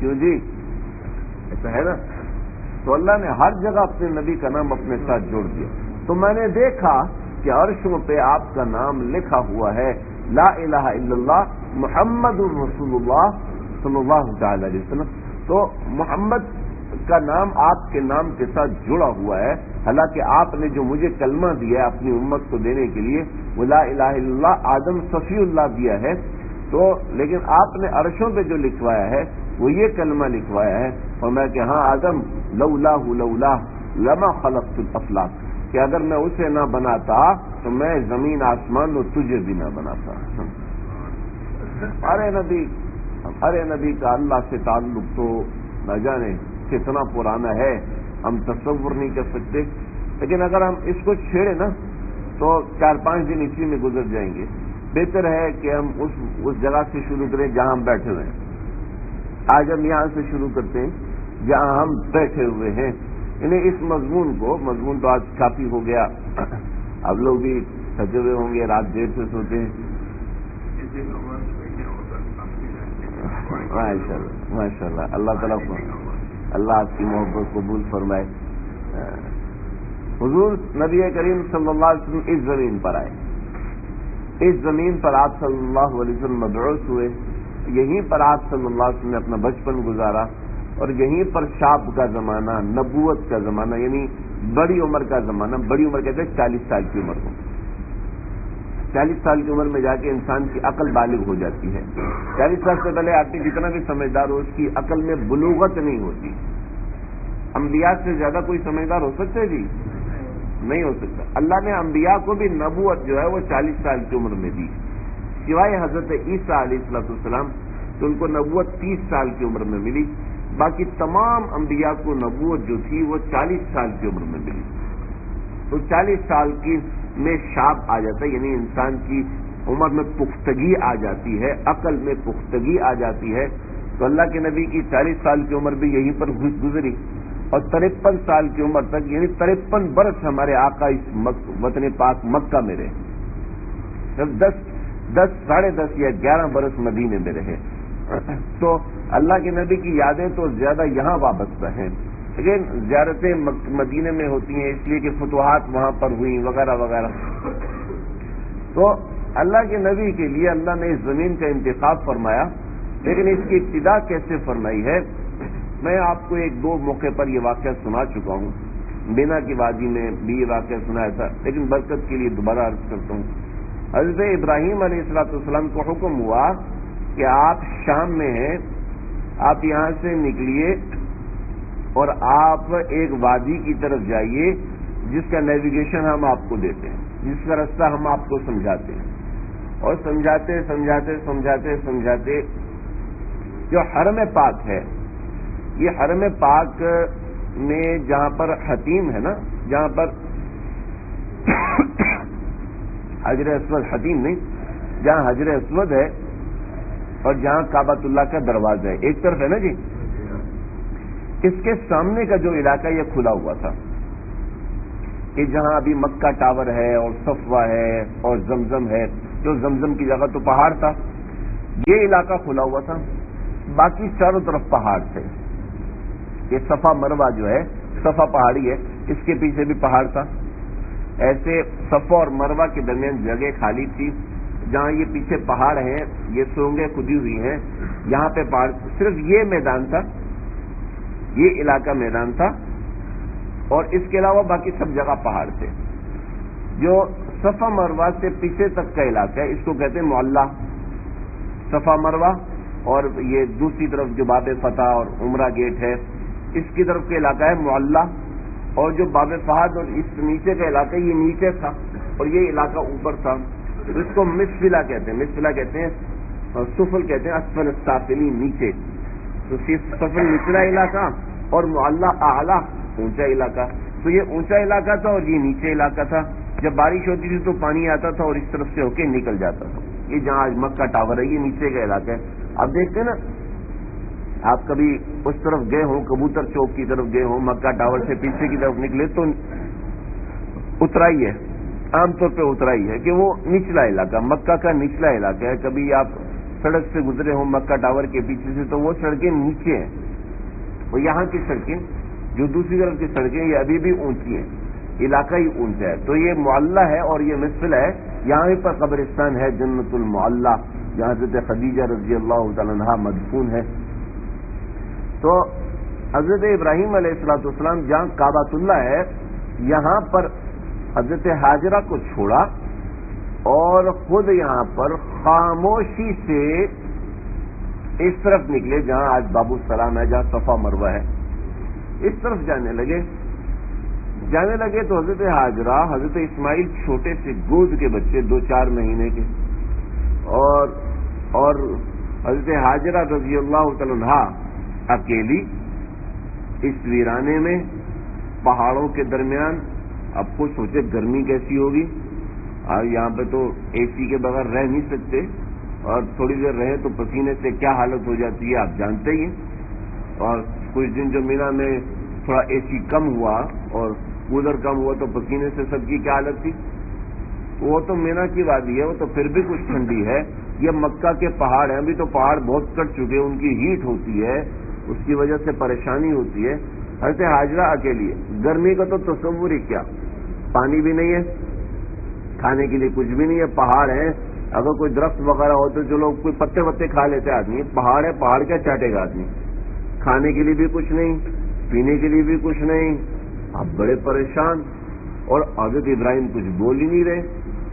کیوں جی؟ ایسا ہے نا. تو اللہ نے ہر جگہ اپنے نبی کا نام اپنے ساتھ جوڑ دیا. تو میں نے دیکھا کہ عرشوں پہ آپ کا نام لکھا ہوا ہے لا الہ الا اللہ محمد الرسول اللہ صلی اللہ تعالی علیہ وسلم. تو محمد کا نام آپ کے نام کے ساتھ جڑا ہوا ہے. حالانکہ آپ نے جو مجھے کلمہ دیا ہے اپنی امت کو دینے کے لیے وہ لا الہ الا اللہ آدم صفی اللہ دیا ہے. تو لیکن آپ نے عرشوں پہ جو لکھوایا ہے وہ یہ کلمہ لکھوایا ہے اور میں کہ ہاں آدم لولاہ لما خلقت الافلاک، کہ اگر میں اسے نہ بناتا تو میں زمین آسمان اور تجھے بھی نہ بناتا. ارے نبی کا اللہ سے تعلق تو نہ جانے کتنا پرانا ہے، ہم تصور نہیں کر سکتے. لیکن اگر ہم اس کو چھیڑے نا تو 4-5 دن اسی میں گزر جائیں گے. بہتر ہے کہ ہم اس جگہ سے شروع کریں جہاں ہم بیٹھے ہوئے ہیں. آج ہم یہاں سے شروع کرتے ہیں جہاں ہم بیٹھے ہوئے ہیں. یعنی اس مضمون تو آج کافی ہو گیا. اب لوگ بھی تھکے ہوئے ہوں گے، رات دیر سے سوتے ہیں. ماشاء اللہ اللہ تعالیٰ کو اللہ آپ کی محبت قبول فرمائے. حضور نبی کریم صلی اللہ علیہ وسلم اس زمین پر آئے. اس زمین پر آپ صلی اللہ علیہ وسلم مبعوث ہوئے. یہیں پر آپ صلی اللہ علیہ وسلم نے اپنا بچپن گزارا اور یہیں پر شاب کا زمانہ، نبوت کا زمانہ یعنی بڑی عمر کا زمانہ. بڑی عمر کہتے ہیں 40 سال کی عمر کو. 40 سال کی عمر میں جا کے انسان کی عقل بالغ ہو جاتی ہے. 40 سال سے پہلے آدمی جتنا بھی سمجھدار ہو اس کی عقل میں بلوغت نہیں ہوتی. انبیاء سے زیادہ کوئی سمجھدار ہو سکتا ہے جی؟ نہیں ہو سکتا. اللہ نے انبیاء کو بھی نبوت جو ہے وہ 40 سال کی عمر میں دی، سوائے حضرت عیسیٰ علیہ السلام تو ان کو نبوت 30 سال کی عمر میں ملی. باقی تمام انبیاء کو نبوت جو تھی وہ 40 سال کی عمر میں ملی. تو 40 سال کی میں شاب آ جاتا ہے، یعنی انسان کی عمر میں پختگی آ جاتی ہے، عقل میں پختگی آ جاتی ہے. تو اللہ کے نبی کی 40 سال کی عمر بھی یہیں پر گزری اور 53 سال کی عمر تک یعنی 53 برس ہمارے آقا اس وطن پاک مکہ میں رہے. 10 یا 11 برس مدینے میں رہے. تو اللہ کے نبی کی یادیں تو زیادہ یہاں وابستہ ہیں. لیکن زیارتیں مدینے میں ہوتی ہیں اس لیے کہ فتوحات وہاں پر ہوئی وغیرہ وغیرہ. تو اللہ کے نبی کے لیے اللہ نے اس زمین کا انتخاب فرمایا، لیکن اس کی ابتدا کیسے فرمائی ہے؟ میں آپ کو ایک دو موقع پر یہ واقعہ سنا چکا ہوں. مینا کی وادی میں بھی یہ واقعہ سنایا تھا، لیکن برکت کے لیے دوبارہ عرض کرتا ہوں. حضرت ابراہیم علیہ السلام کو حکم ہوا کہ آپ شام میں ہیں، آپ یہاں سے نکلیے اور آپ ایک وادی کی طرف جائیے جس کا نیویگیشن ہم آپ کو دیتے ہیں، جس کا رستہ ہم آپ کو سمجھاتے ہیں. اور سمجھاتے سمجھاتے سمجھاتے سمجھاتے جو حرم پاک ہے، یہ حرم پاک میں جہاں پر حتیم ہے نا، جہاں پر حجر اسود، حتیم نہیں، جہاں حجر اسود ہے اور جہاں کعبۃ اللہ کا دروازہ ہے، ایک طرف ہے نا جی، اس کے سامنے کا جو علاقہ یہ کھلا ہوا تھا کہ جہاں ابھی مکہ ٹاور ہے اور صفوہ ہے اور زمزم ہے، جو زمزم کی جگہ تو پہاڑ تھا، یہ علاقہ کھلا ہوا تھا، باقی چاروں طرف پہاڑ تھے. یہ صفا مروہ جو ہے، صفا پہاڑی ہے، اس کے پیچھے بھی پہاڑ تھا. ایسے صفا اور مروہ کے درمیان جگہ خالی تھی، جہاں یہ پیچھے پہاڑ ہیں، یہ سرنگیں کھدی ہوئی ہیں، یہاں پہ پہاڑ، صرف یہ میدان تھا، یہ علاقہ میدان تھا، اور اس کے علاوہ باقی سب جگہ پہاڑ تھے. جو صفا مروہ سے پیچھے تک کا علاقہ ہے اس کو کہتے ہیں معلّہ. صفا مروہ اور یہ دوسری طرف جو باب فتح اور عمرہ گیٹ ہے اس کی طرف کا علاقہ ہے معلّہ، اور جو باب فہد اور اس نیچے کا علاقہ یہ نیچے تھا اور یہ علاقہ اوپر تھا. اس کو مسفلہ کہتے ہیں، مسفلہ کہتے ہیں، سفل کہتے ہیں، اسفل السافلین، نیچے. تو سفل نچلا علاقہ اور معلّہ اعلیٰ اونچا علاقہ. تو یہ اونچا علاقہ تھا اور یہ نیچے علاقہ تھا. جب بارش ہوتی تھی تو پانی آتا تھا اور اس طرف سے ہو کے نکل جاتا تھا. یہ جہاں آج مکہ ٹاور ہے یہ نیچے کا علاقہ ہے. آپ دیکھتے ہیں نا، آپ کبھی اس طرف گئے ہوں، کبوتر چوک کی طرف گئے ہوں، مکہ ٹاور سے پیچھے کی طرف نکلے تو اترائی ہے، عام طور پہ اترائی ہے کہ وہ نچلا علاقہ، مکہ کا نچلا علاقہ ہے. کبھی آپ سڑک سے گزرے ہوں مکہ ٹاور کے پیچھے سے تو وہ سڑکیں نیچے ہیں، اور یہاں کی سڑکیں جو دوسری طرف کی سڑکیں یہ ابھی بھی اونچی ہیں، علاقہ ہی اونچا ہے. تو یہ معلّہ ہے اور یہ مسفلہ ہے. یہاں پر قبرستان ہے جنت المعلّہ، جہاں حضرت خدیجہ رضی اللہ تعالی عنہا مدفون ہے. تو حضرت ابراہیم علیہ السلام جہاں کعبۃ اللہ ہے یہاں پر حضرت حاجرہ کو چھوڑا اور خود یہاں پر خاموشی سے اس طرف نکلے جہاں آج باب السلام ہے، جہاں صفا مروہ ہے، اس طرف جانے لگے تو حضرت حاجرہ، حضرت اسماعیل چھوٹے سے گود کے بچے 2-4 مہینے کے، اور حضرت حاجرہ رضی اللہ تعالی عنہا اکیلی اس ویرانے میں پہاڑوں کے درمیان. اب کو سوچے گرمی کیسی ہوگی، اور یہاں پہ تو اے سی کے بغیر رہ نہیں سکتے، اور تھوڑی دیر رہے تو پسینے سے کیا حالت ہو جاتی ہے آپ جانتے ہی. اور کچھ دن جو مینا میں تھوڑا اے سی کم ہوا اور کولر کم ہوا تو پسینے سے سب کی کیا حالت تھی. وہ تو مینا کی وادی ہے، وہ تو پھر بھی کچھ ٹھنڈی ہے. یہ مکہ کے پہاڑ ہیں، ابھی تو پہاڑ بہت کٹ چکے، ان کی ہیٹ ہوتی ہے، اس کی وجہ سے پریشانی ہوتی ہے. حضرت حاجرہ اکیلی ہے. گرمی کا تو تصور ہی کیا، پانی بھی نہیں ہے، کھانے کے لیے کچھ بھی نہیں ہے، پہاڑ ہیں. اگر کوئی درخت وغیرہ ہو تو چلو کوئی پتے وتے کھا لیتے آدمی، پہاڑ ہے، پہاڑ کیا چاٹے گا آدمی. کھانے کے لیے بھی کچھ نہیں، پینے کے لیے بھی کچھ نہیں. آپ بڑے پریشان، اور حضرت ابراہیم کچھ بول ہی نہیں رہے.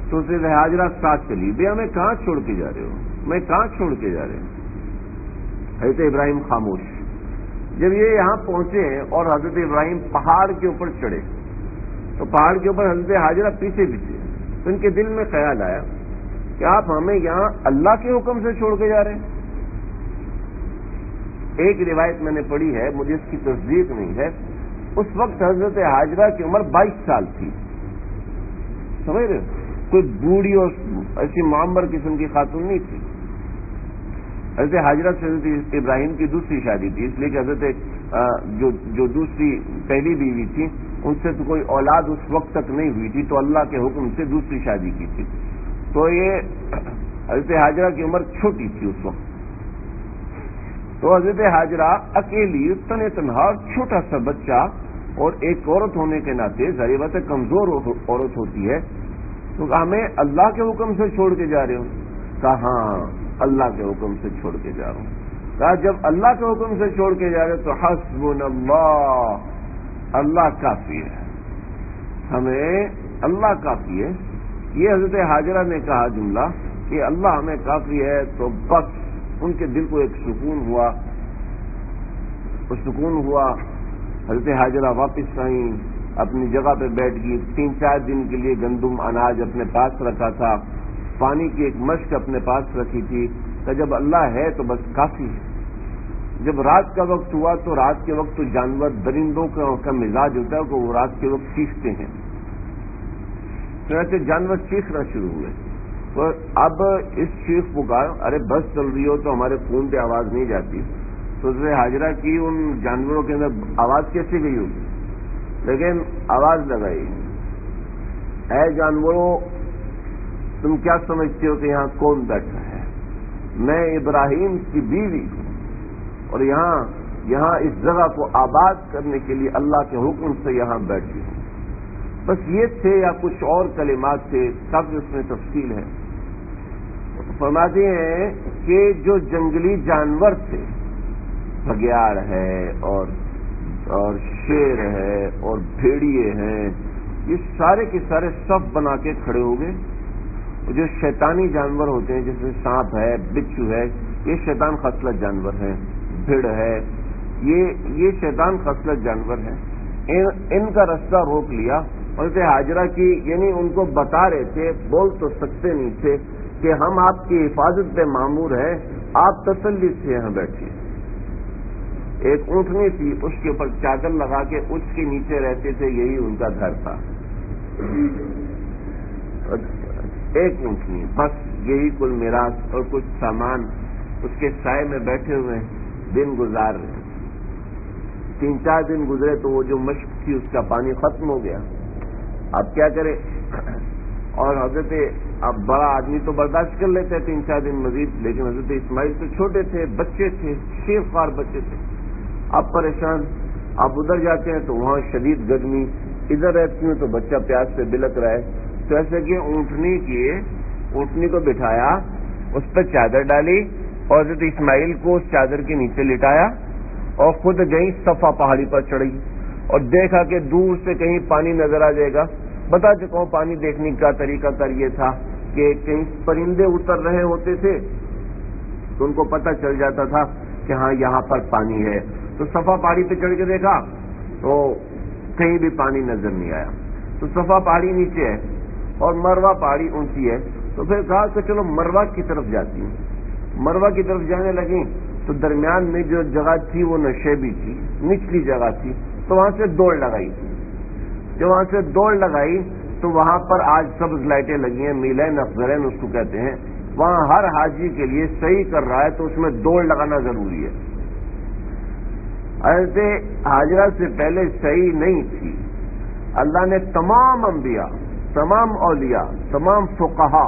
تو حضرت حاجرہ ساتھ چلی، بھیا ہمیں کہاں چھوڑ کے جا رہے ہو، میں کہاں چھوڑ کے جا رہے ہوں. حضرت ابراہیم خاموش. جب یہ یہاں پہنچے اور حضرت ابراہیم پہاڑ کے اوپر چڑھے تو پہاڑ کے اوپر حضرت حاجرہ پیچھے تو ان کے دل میں خیال آیا کہ آپ ہمیں یہاں اللہ کے حکم سے چھوڑ کے جا رہے ہیں. ایک روایت میں نے پڑھی ہے، مجھے اس کی تصدیق نہیں ہے، اس وقت حضرت حاجرہ کی عمر 22 سال تھی. سمجھ رہے ہو، کوئی بوڑھی اور ایسی معمر قسم کی خاتون نہیں تھی. حضرت حاجرہ سے حضرت ابراہیم کی دوسری شادی تھی، اس لیے کہ حضرت جو دوسری پہلی بیوی تھی ان سے تو کوئی اولاد اس وقت تک نہیں ہوئی تھی، تو اللہ کے حکم سے دوسری شادی کی تھی. تو یہ حضرت حاجرہ کی عمر چھوٹی تھی اس وقت. تو حضرت حاجرہ اکیلی تنے تنہا چھوٹا سا بچہ اور ایک عورت ہونے کے ناطے ظاہر بات ہے کمزور عورت ہوتی ہے، تو ہمیں اللہ کے حکم سے چھوڑ کے جا رہے ہو؟ کہا ہاں اللہ کے حکم سے چھوڑ کے جا رہا ہوں۔ کہا جب اللہ کے حکم سے چھوڑ کے جا رہے تو حسبنا اللہ، اللہ کافی ہے، ہمیں اللہ کافی ہے۔ یہ حضرت حاجرہ نے کہا جملہ کہ اللہ ہمیں کافی ہے، تو بس ان کے دل کو ایک سکون ہوا، وہ سکون ہوا۔ حضرت حاجرہ واپس آئیں، اپنی جگہ پہ بیٹھ گئی، 3-4 دن کے لیے گندم اناج اپنے پاس رکھا تھا، پانی کی ایک مشک اپنے پاس رکھی تھی، کہ جب اللہ ہے تو بس کافی ہے۔ جب رات کا وقت ہوا تو رات کے وقت تو جانور درندوں کا مزاج ہوتا ہے کہ وہ رات کے وقت چیختے ہیں، تو ایسے جانور چیخنا شروع ہوئے۔ تو اب اس چیخ پکار، ارے بس چل رہی ہو تو ہمارے فون پہ آواز نہیں جاتی، تو اس نے حاجرہ کی ان جانوروں کے اندر آواز کیسے گئی ہوگی، لیکن آواز لگائی، اے جانوروں تم کیا سمجھتے ہو کہ یہاں کون بیٹھا ہے؟ میں ابراہیم کی بیوی ہوں، اور یہاں اس جگہ کو آباد کرنے کے لیے اللہ کے حکم سے یہاں بیٹھی ہوں۔ بس یہ تھے یا کچھ اور کلمات تھے، سب اس میں تفصیل ہے۔ فرماتے ہیں کہ جو جنگلی جانور تھے، بگیاڑ ہے اور شیر ہے اور بھیڑیے ہیں، یہ سارے کے سارے صف بنا کے کھڑے ہو گئے۔ جو شیطانی جانور ہوتے ہیں جیسے سانپ ہے، بچھو ہے، یہ شیطان خصلت جانور ہیں، بھیڑ ہے، یہ شیطان خصلت جانور ہیں، ان کا رستہ روک لیا۔ اور اسے حاجرہ کی یعنی ان کو بتا رہے تھے، بول تو سکتے نہیں تھے کہ ہم آپ کی حفاظت پہ مامور ہیں، آپ تسلی سے یہاں بیٹھیے۔ ایک اونٹنی تھی، اس کے اوپر چادر لگا کے اس کے نیچے رہتے تھے، یہی ان کا گھر تھا، ایک اونٹنی بس، یہی کل میراث اور کچھ سامان، اس کے سائے میں بیٹھے ہوئے دن گزار رہے۔ 3-4 دن گزرے تو وہ جو مشق تھی اس کا پانی ختم ہو گیا، اب کیا کرے؟ اور حضرت اب بڑا آدمی تو برداشت کر لیتے 3-4 دن مزید، لیکن حضرت اسماعیل تو چھوٹے تھے، بچے تھے، شیر خوار بچے تھے، اب پریشان۔ اب ادھر جاتے ہیں تو وہاں شدید گرمی، ادھر رہتی ہوں تو بچہ پیاس سے بلک رہا ہے، تو ایسے کہ اونٹنی کو بٹھایا، اس پہ چادر ڈالی اور حضرت اسماعیل کو اس چادر کے نیچے لٹایا اور خود گئی صفا پہاڑی پر چڑھی اور دیکھا کہ دور سے کہیں پانی نظر آ جائے گا۔ بتا چکا ہوں پانی دیکھنے کا طریقہ کار یہ تھا کہ کہیں پرندے اتر رہے ہوتے تھے تو ان کو پتہ چل جاتا تھا کہ ہاں یہاں پر پانی ہے، تو صفا پہاڑی پہ چڑھ کے دیکھا تو کہیں بھی پانی نظر نہیں آیا، تو صفا پہاڑی نیچے ہے اور مروا پہاڑی اونچی ہے، تو پھر کہا کہ چلو مروا کی طرف جاتی ہوں۔ مروا کی طرف جانے لگی تو درمیان میں جو جگہ تھی وہ نشیبی تھی، نچلی جگہ تھی، تو وہاں سے دوڑ لگائی۔ جب وہاں سے دوڑ لگائی تو وہاں پر آج سبز لائٹیں لگی ہیں، میلین افزرین اس کو کہتے ہیں، وہاں ہر حاجی کے لیے صحیح کر رہا ہے تو اس میں دوڑ لگانا ضروری ہے۔ حضرت حاجرہ سے پہلے صحیح نہیں تھی، اللہ نے تمام انبیاء، تمام اولیاء، تمام فقہا،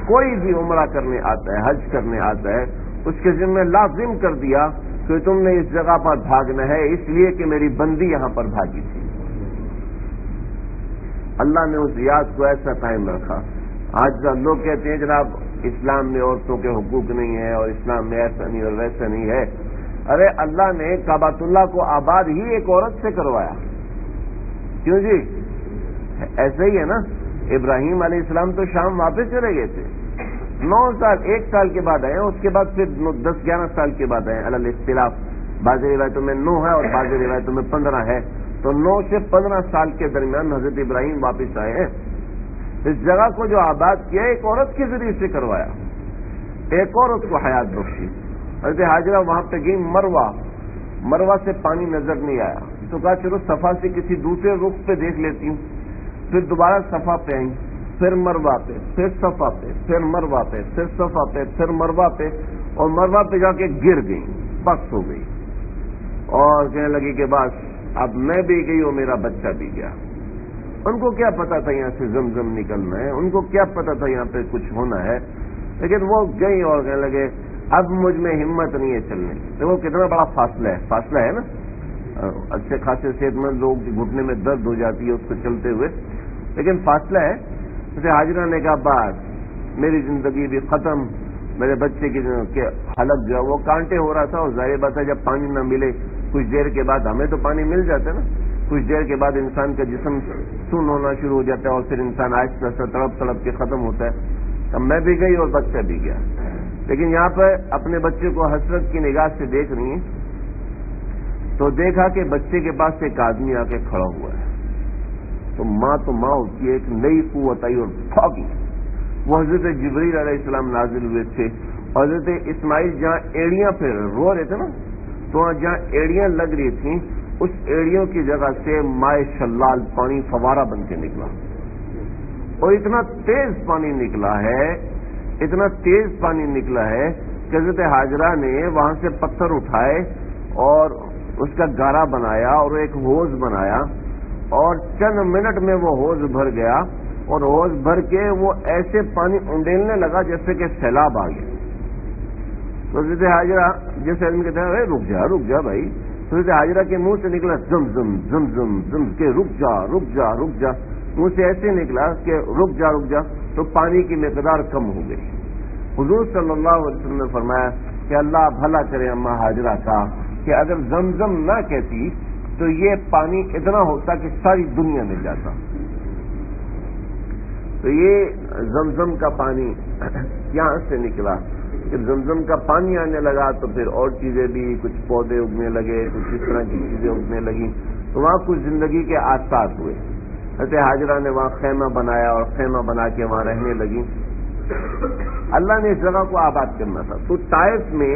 کوئی بھی عمرہ کرنے آتا ہے، حج کرنے آتا ہے، اس کے ذمہ لازم کر دیا کہ تم نے اس جگہ پر بھاگنا ہے، اس لیے کہ میری بندی یہاں پر بھاگی تھی۔ اللہ نے اس یاد کو ایسا قائم رکھا۔ آج لوگ کہتے ہیں جناب اسلام میں عورتوں کے حقوق نہیں ہے اور اسلام میں ایسا نہیں اور ویسا نہیں ہے۔ ارے اللہ نے کعبۃ اللہ کو آباد ہی ایک عورت سے کروایا، کیوں جی؟ ایسا ہی ہے نا، ابراہیم علیہ السلام تو شام واپس چلے گئے تھے، 9 سال، 1 سال کے بعد آئے، اس کے بعد پھر 10-11 سال کے بعد آئے، علی الاختلاف، بعض روایتوں میں 9 ہے اور بعض روایتوں میں 15 ہے، تو 9 سے 15 سال کے درمیان حضرت ابراہیم واپس آئے ہیں۔ اس جگہ کو جو آباد کیا ایک عورت کے ذریعے سے کروایا، ایک عورت کو حیات بخشی۔ حضرت حاجرہ وہاں پہ گئی، مروا سے پانی نظر نہیں آیا، تو کہا چلو صفا سے کسی دوسرے رخ پہ دیکھ لیتی ہوں، پھر دوبارہ صفا پہ آئی، پھر مروا پہ، پھر صفا پہ، پھر مروا پہ، پھر صفا پہ، پھر مروا پہ، اور مروا پہ جا کے گر گئی، بس ہو گئی، اور کہنے لگی کہ بس اب میں بھی گئی اور میرا بچہ بھی گیا۔ ان کو کیا پتا تھا یہاں سے زمزم نکلنا ہے، ان کو کیا پتا تھا یہاں پہ کچھ ہونا ہے، لیکن وہ گئی اور کہنے لگے اب مجھ میں ہمت نہیں ہے چلنے کی. دیکھو کتنا بڑا فاصلہ ہے نا. اچھے خاصے صحت مند لوگ گھٹنے میں درد ہو جاتی ہے اس کو چلتے ہوئے, لیکن فاصلہ ہے. جیسے حاجرہ نے کہا بات میری زندگی بھی ختم, میرے بچے کی حلق جو ہے وہ کانٹے ہو رہا تھا, اور ظاہر بات ہے جب پانی نہ ملے کچھ دیر کے بعد, ہمیں تو پانی مل جاتا ہے نا, کچھ دیر کے بعد انسان کا جسم سن ہونا شروع ہو جاتا ہے اور پھر انسان آہستہ آہستہ تڑپ تڑپ کے ختم ہوتا ہے. اب میں بھی گئی اور بچہ بھی گیا, لیکن یہاں پر اپنے بچے کو حسرت کی نگاہ سے دیکھ رہی ہیں تو دیکھا کہ بچے کے پاس ایک آدمی آ کے کھڑا ہوا ہے. تو ماں ہوتی ہے, ایک نئی قوت آئی اور بھاگی. وہ حضرت جبریل علیہ السلام نازل ہوئے تھے. حضرت اسماعیل جہاں ایڑیاں پہ رو رہے تھے نا, تو جہاں ایڑیاں لگ رہی تھیں اس ایڑیوں کی جگہ سے مائے شلال پانی فوارہ بن کے نکلا, اور اتنا تیز پانی نکلا ہے, اتنا تیز پانی نکلا ہے کہ حضرت حاجرہ نے وہاں سے پتھر اٹھائے اور اس کا گارا بنایا اور ایک ہوز بنایا, اور چند منٹ میں وہ ہوز بھر گیا, اور ہوز بھر کے وہ ایسے پانی انڈیلنے لگا جیسے کہ سیلاب آ گیا. تو حضرت حاجرہ جیسے آدمی کہتے ہیں رک جا بھائی, حضرت حاجرہ کے منہ سے نکلا زم زم زم زم زم کہ رک جا, منہ سے ایسے نکلا کہ رک جا, تو پانی کی مقدار کم ہو گئی. حضور صلی اللہ علیہ وسلم نے فرمایا کہ اللہ بھلا کرے اما حاجرہ کا, کہ اگر زمزم نہ کہتی تو یہ پانی اتنا ہوتا کہ ساری دنیا میں جاتا. تو یہ زمزم کا پانی یہاں سے نکلا. جب زمزم کا پانی آنے لگا تو پھر اور چیزیں بھی, کچھ پودے اگنے لگے, کچھ اس طرح کی چیزیں اگنے لگیں, تو وہاں کچھ زندگی کے آثار ہوئے. حضرت حاجرہ نے وہاں خیمہ بنایا اور خیمہ بنا کے وہاں رہنے لگی. اللہ نے اس جگہ کو آباد کرنا تھا. تو طائف میں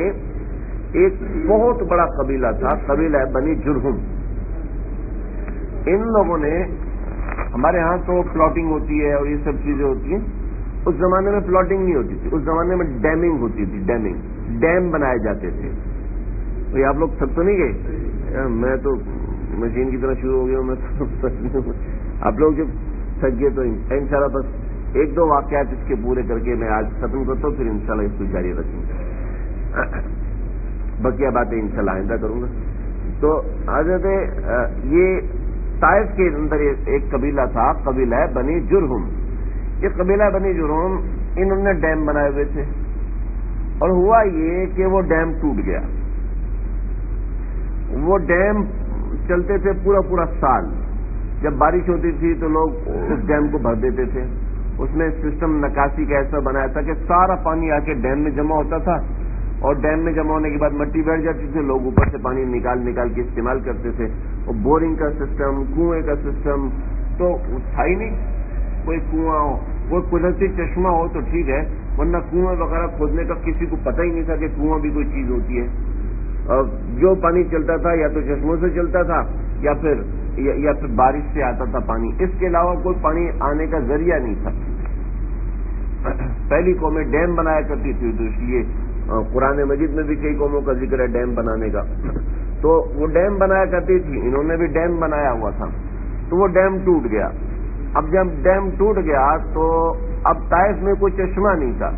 ایک بہت بڑا قبیلہ تھا, قبیلہ بنی جرہم. ان لوگوں نے, ہمارے ہاں تو پلاٹنگ ہوتی ہے اور یہ سب چیزیں ہوتی ہیں, اس زمانے میں پلاٹنگ نہیں ہوتی تھی, اس زمانے میں ڈیمنگ ہوتی تھی. ڈیم بنائے جاتے تھے. تو آپ لوگ تھک تو نہیں گئے؟ میں تو مشین کی طرح شروع ہو گیا ہوں. میں آپ لوگ جب تھک گئے تو انشاءاللہ بس ایک دو واقعات اس کے پورے کر کے میں آج ختم کرتا ہوں, پھر انشاءاللہ اس کو جاری رکھوں گا. بقیہ باتیں انشاءاللہ آئندہ کروں گا. تو حضرت یہ طائف کے اندر ایک قبیلہ تھا, قبیلہ بنی جرہم. یہ قبیلہ بنی جرہم, انہوں نے ڈیم بنائے ہوئے تھے, اور ہوا یہ کہ وہ ڈیم ٹوٹ گیا. وہ ڈیم چلتے تھے پورا سال. جب بارش ہوتی تھی تو لوگ اس ڈیم کو بھر دیتے تھے. اس میں سسٹم نکاسی کا ایسا بنایا تھا کہ سارا پانی آ کے ڈیم میں جمع ہوتا تھا, اور ڈیم میں جمع ہونے کے بعد مٹی بیٹھ جاتی تھی, لوگ اوپر سے پانی نکال کے استعمال کرتے تھے. اور بورنگ کا سسٹم, کنویں کا سسٹم تو تھا ہی نہیں. کوئی کنواں ہو, کوئی قدرتی چشمہ ہو تو ٹھیک ہے, ورنہ کنویں وغیرہ کھودنے کا کسی کو پتہ ہی نہیں تھا کہ کنواں بھی کوئی چیز ہوتی ہے. اور جو پانی چلتا تھا یا تو چشموں سے چلتا تھا یا پھر بارش سے آتا تھا پانی. اس کے علاوہ کوئی پانی آنے کا ذریعہ نہیں تھا. پہلی قومیں ڈیم بنایا کرتی تھی, تو اس لیے قرآن مجید میں بھی کئی قوموں کا ذکر ہے ڈیم بنانے کا. تو وہ ڈیم بنایا کرتی تھی, انہوں نے بھی ڈیم بنایا ہوا تھا. تو وہ ڈیم ٹوٹ گیا. اب جب ڈیم ٹوٹ گیا تو اب طائف میں کوئی چشمہ نہیں تھا.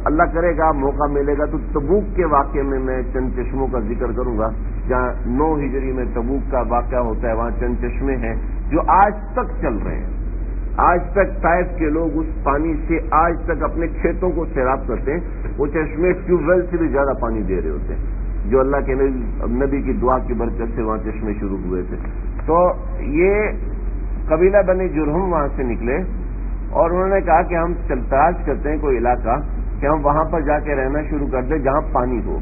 اللہ کرے گا موقع ملے گا تو تبوک کے واقعے میں چند چشموں کا ذکر کروں گا. جہاں 9 ہجری میں تبوک کا واقعہ ہوتا ہے, وہاں چند چشمے ہیں جو آج تک چل رہے ہیں. آج تک طائف کے لوگ اس پانی سے آج تک اپنے کھیتوں کو سیراب کرتے ہیں. وہ چشمے ٹیوب ویل سے بھی زیادہ پانی دے رہے ہوتے ہیں, جو اللہ کے نبی کی دعا کی برکت سے وہاں چشمے شروع ہوئے تھے. تو یہ قبیلہ بنی جرہم وہاں سے نکلے, اور انہوں نے کہا کہ ہم تلاش کرتے ہیں کوئی علاقہ کہ ہم وہاں پر جا کے رہنا شروع کر دیں جہاں پانی ہو.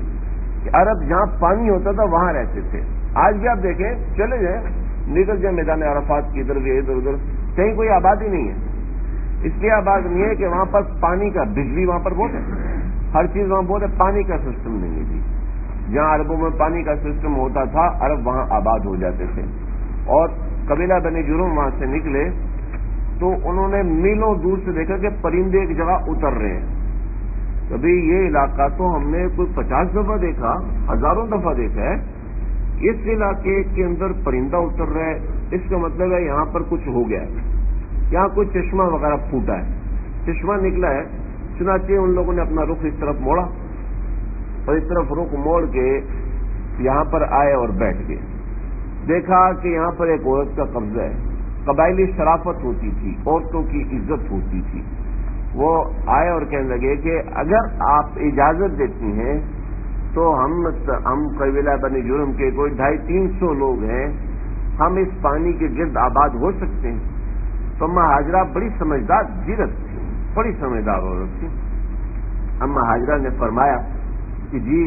عرب جہاں پانی ہوتا تھا وہاں رہتے تھے. آج بھی آپ دیکھیں, چلے جائیں, نکل جائیں میدان عرفات کی ادھر ادھر, کہیں کوئی آبادی نہیں ہے. اس لیے آباد نہیں ہے کہ وہاں پر پانی کا, بجلی وہاں پر بہت ہے, ہر چیز وہاں بہت ہے, پانی کا سسٹم نہیں ہے جی. جہاں عربوں میں پانی کا سسٹم ہوتا تھا عرب وہاں آباد ہو جاتے تھے. اور قبیلہ بنی جرہم وہاں سے نکلے تو انہوں نے میلوں دور سے دیکھا کہ پرندے ایک جگہ اتر رہے ہیں. کبھی یہ علاقہ تو ہم نے کوئی 50 دفعہ دیکھا, ہزاروں دفعہ دیکھا ہے. اس علاقے کے اندر پرندہ اتر رہا ہے, اس کا مطلب ہے یہاں پر کچھ ہو گیا ہے, یہاں کوئی چشمہ وغیرہ پھوٹا ہے, چشمہ نکلا ہے. چنانچہ ان لوگوں نے اپنا رخ اس طرف موڑا اور اس طرف رخ موڑ کے یہاں پر آئے اور بیٹھ گئے. دیکھا کہ یہاں پر ایک عورت کا قبضہ ہے. قبائلی شرافت ہوتی تھی، عورتوں کی عزت ہوتی تھی. وہ آئے اور کہنے لگے کہ اگر آپ اجازت دیتی ہیں تو ہم قبیلہ بنی جرم کے کوئی 250-300 لوگ ہیں، ہم اس پانی کے گرد آباد ہو سکتے ہیں. تو اما ہاجرہ بڑی سمجھدار جیرت تھی، بڑی سمجھدار عورت تھی. اما ہاجرہ نے فرمایا کہ جی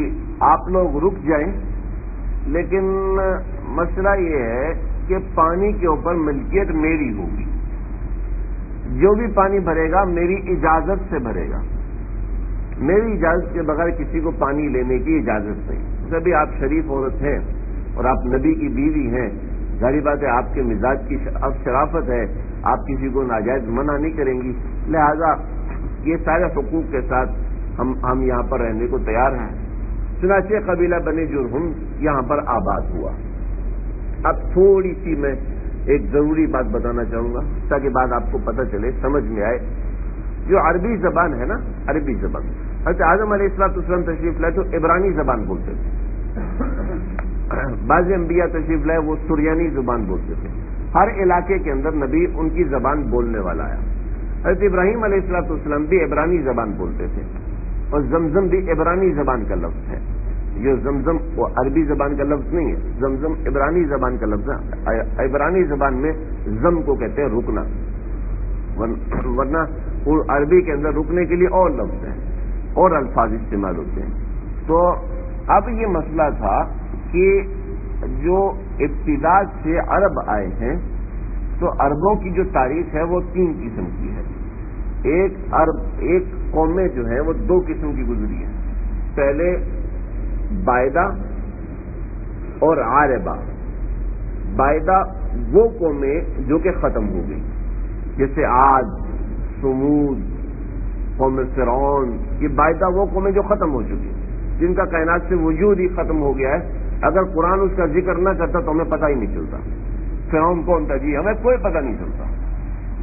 آپ لوگ رک جائیں، لیکن مسئلہ یہ ہے کہ پانی کے اوپر ملکیت میری ہوگی. جو بھی پانی بھرے گا میری اجازت سے بھرے گا. میری اجازت کے بغیر کسی کو پانی لینے کی اجازت نہیں. جبھی آپ شریف عورت ہیں اور آپ نبی کی بیوی ہیں، ظاہری بات ہے آپ کے مزاج کی اب شرافت ہے، آپ کسی کو ناجائز منع نہیں کریں گی. لہذا یہ سارے حقوق کے ساتھ ہم یہاں پر رہنے کو تیار ہیں. چنانچہ قبیلہ بنی جرہم یہاں پر آباد ہوا. اب تھوڑی سی میں ایک ضروری بات بتانا چاہوں گا تاکہ بات آپ کو پتہ چلے، سمجھ میں آئے. جو عربی زبان ہے نا، عربی زبان، حضرت اعظم علیہ السلام تشریف لائے تو عبرانی زبان بولتے تھے. بعض انبیاء تشریف لائے وہ سریانی زبان بولتے تھے. ہر علاقے کے اندر نبی ان کی زبان بولنے والا آیا. حضرت ابراہیم علیہ السلام بھی عبرانی زبان بولتے تھے، اور زمزم بھی عبرانی زبان کا لفظ ہے. یہ زمزم وہ عربی زبان کا لفظ نہیں ہے، زمزم عبرانی زبان کا لفظ ہے. عبرانی زبان میں زم کو کہتے ہیں رکنا، ورنہ عربی کے اندر رکنے کے لیے اور لفظ ہیں اور الفاظ استعمال ہوتے ہیں. تو اب یہ مسئلہ تھا کہ جو ابتدا سے عرب آئے ہیں تو عربوں کی جو تاریخ ہے وہ 3 قسم کی ہے. ایک قومیں جو ہے وہ 2 قسم کی گزری ہیں. پہلے بائدہ اور عاربہ. بائدہ وہ قومیں جو کہ ختم ہو گئی، جیسے عاد، سمود، قوم فرعون. یہ بائدہ وہ قومیں جو ختم ہو چکی ہیں، جن کا کائنات سے وجود ہی ختم ہو گیا ہے. اگر قرآن اس کا ذکر نہ کرتا تو ہمیں پتہ ہی نہیں چلتا فرعون کون تھا. جی ہمیں کوئی پتہ نہیں چلتا.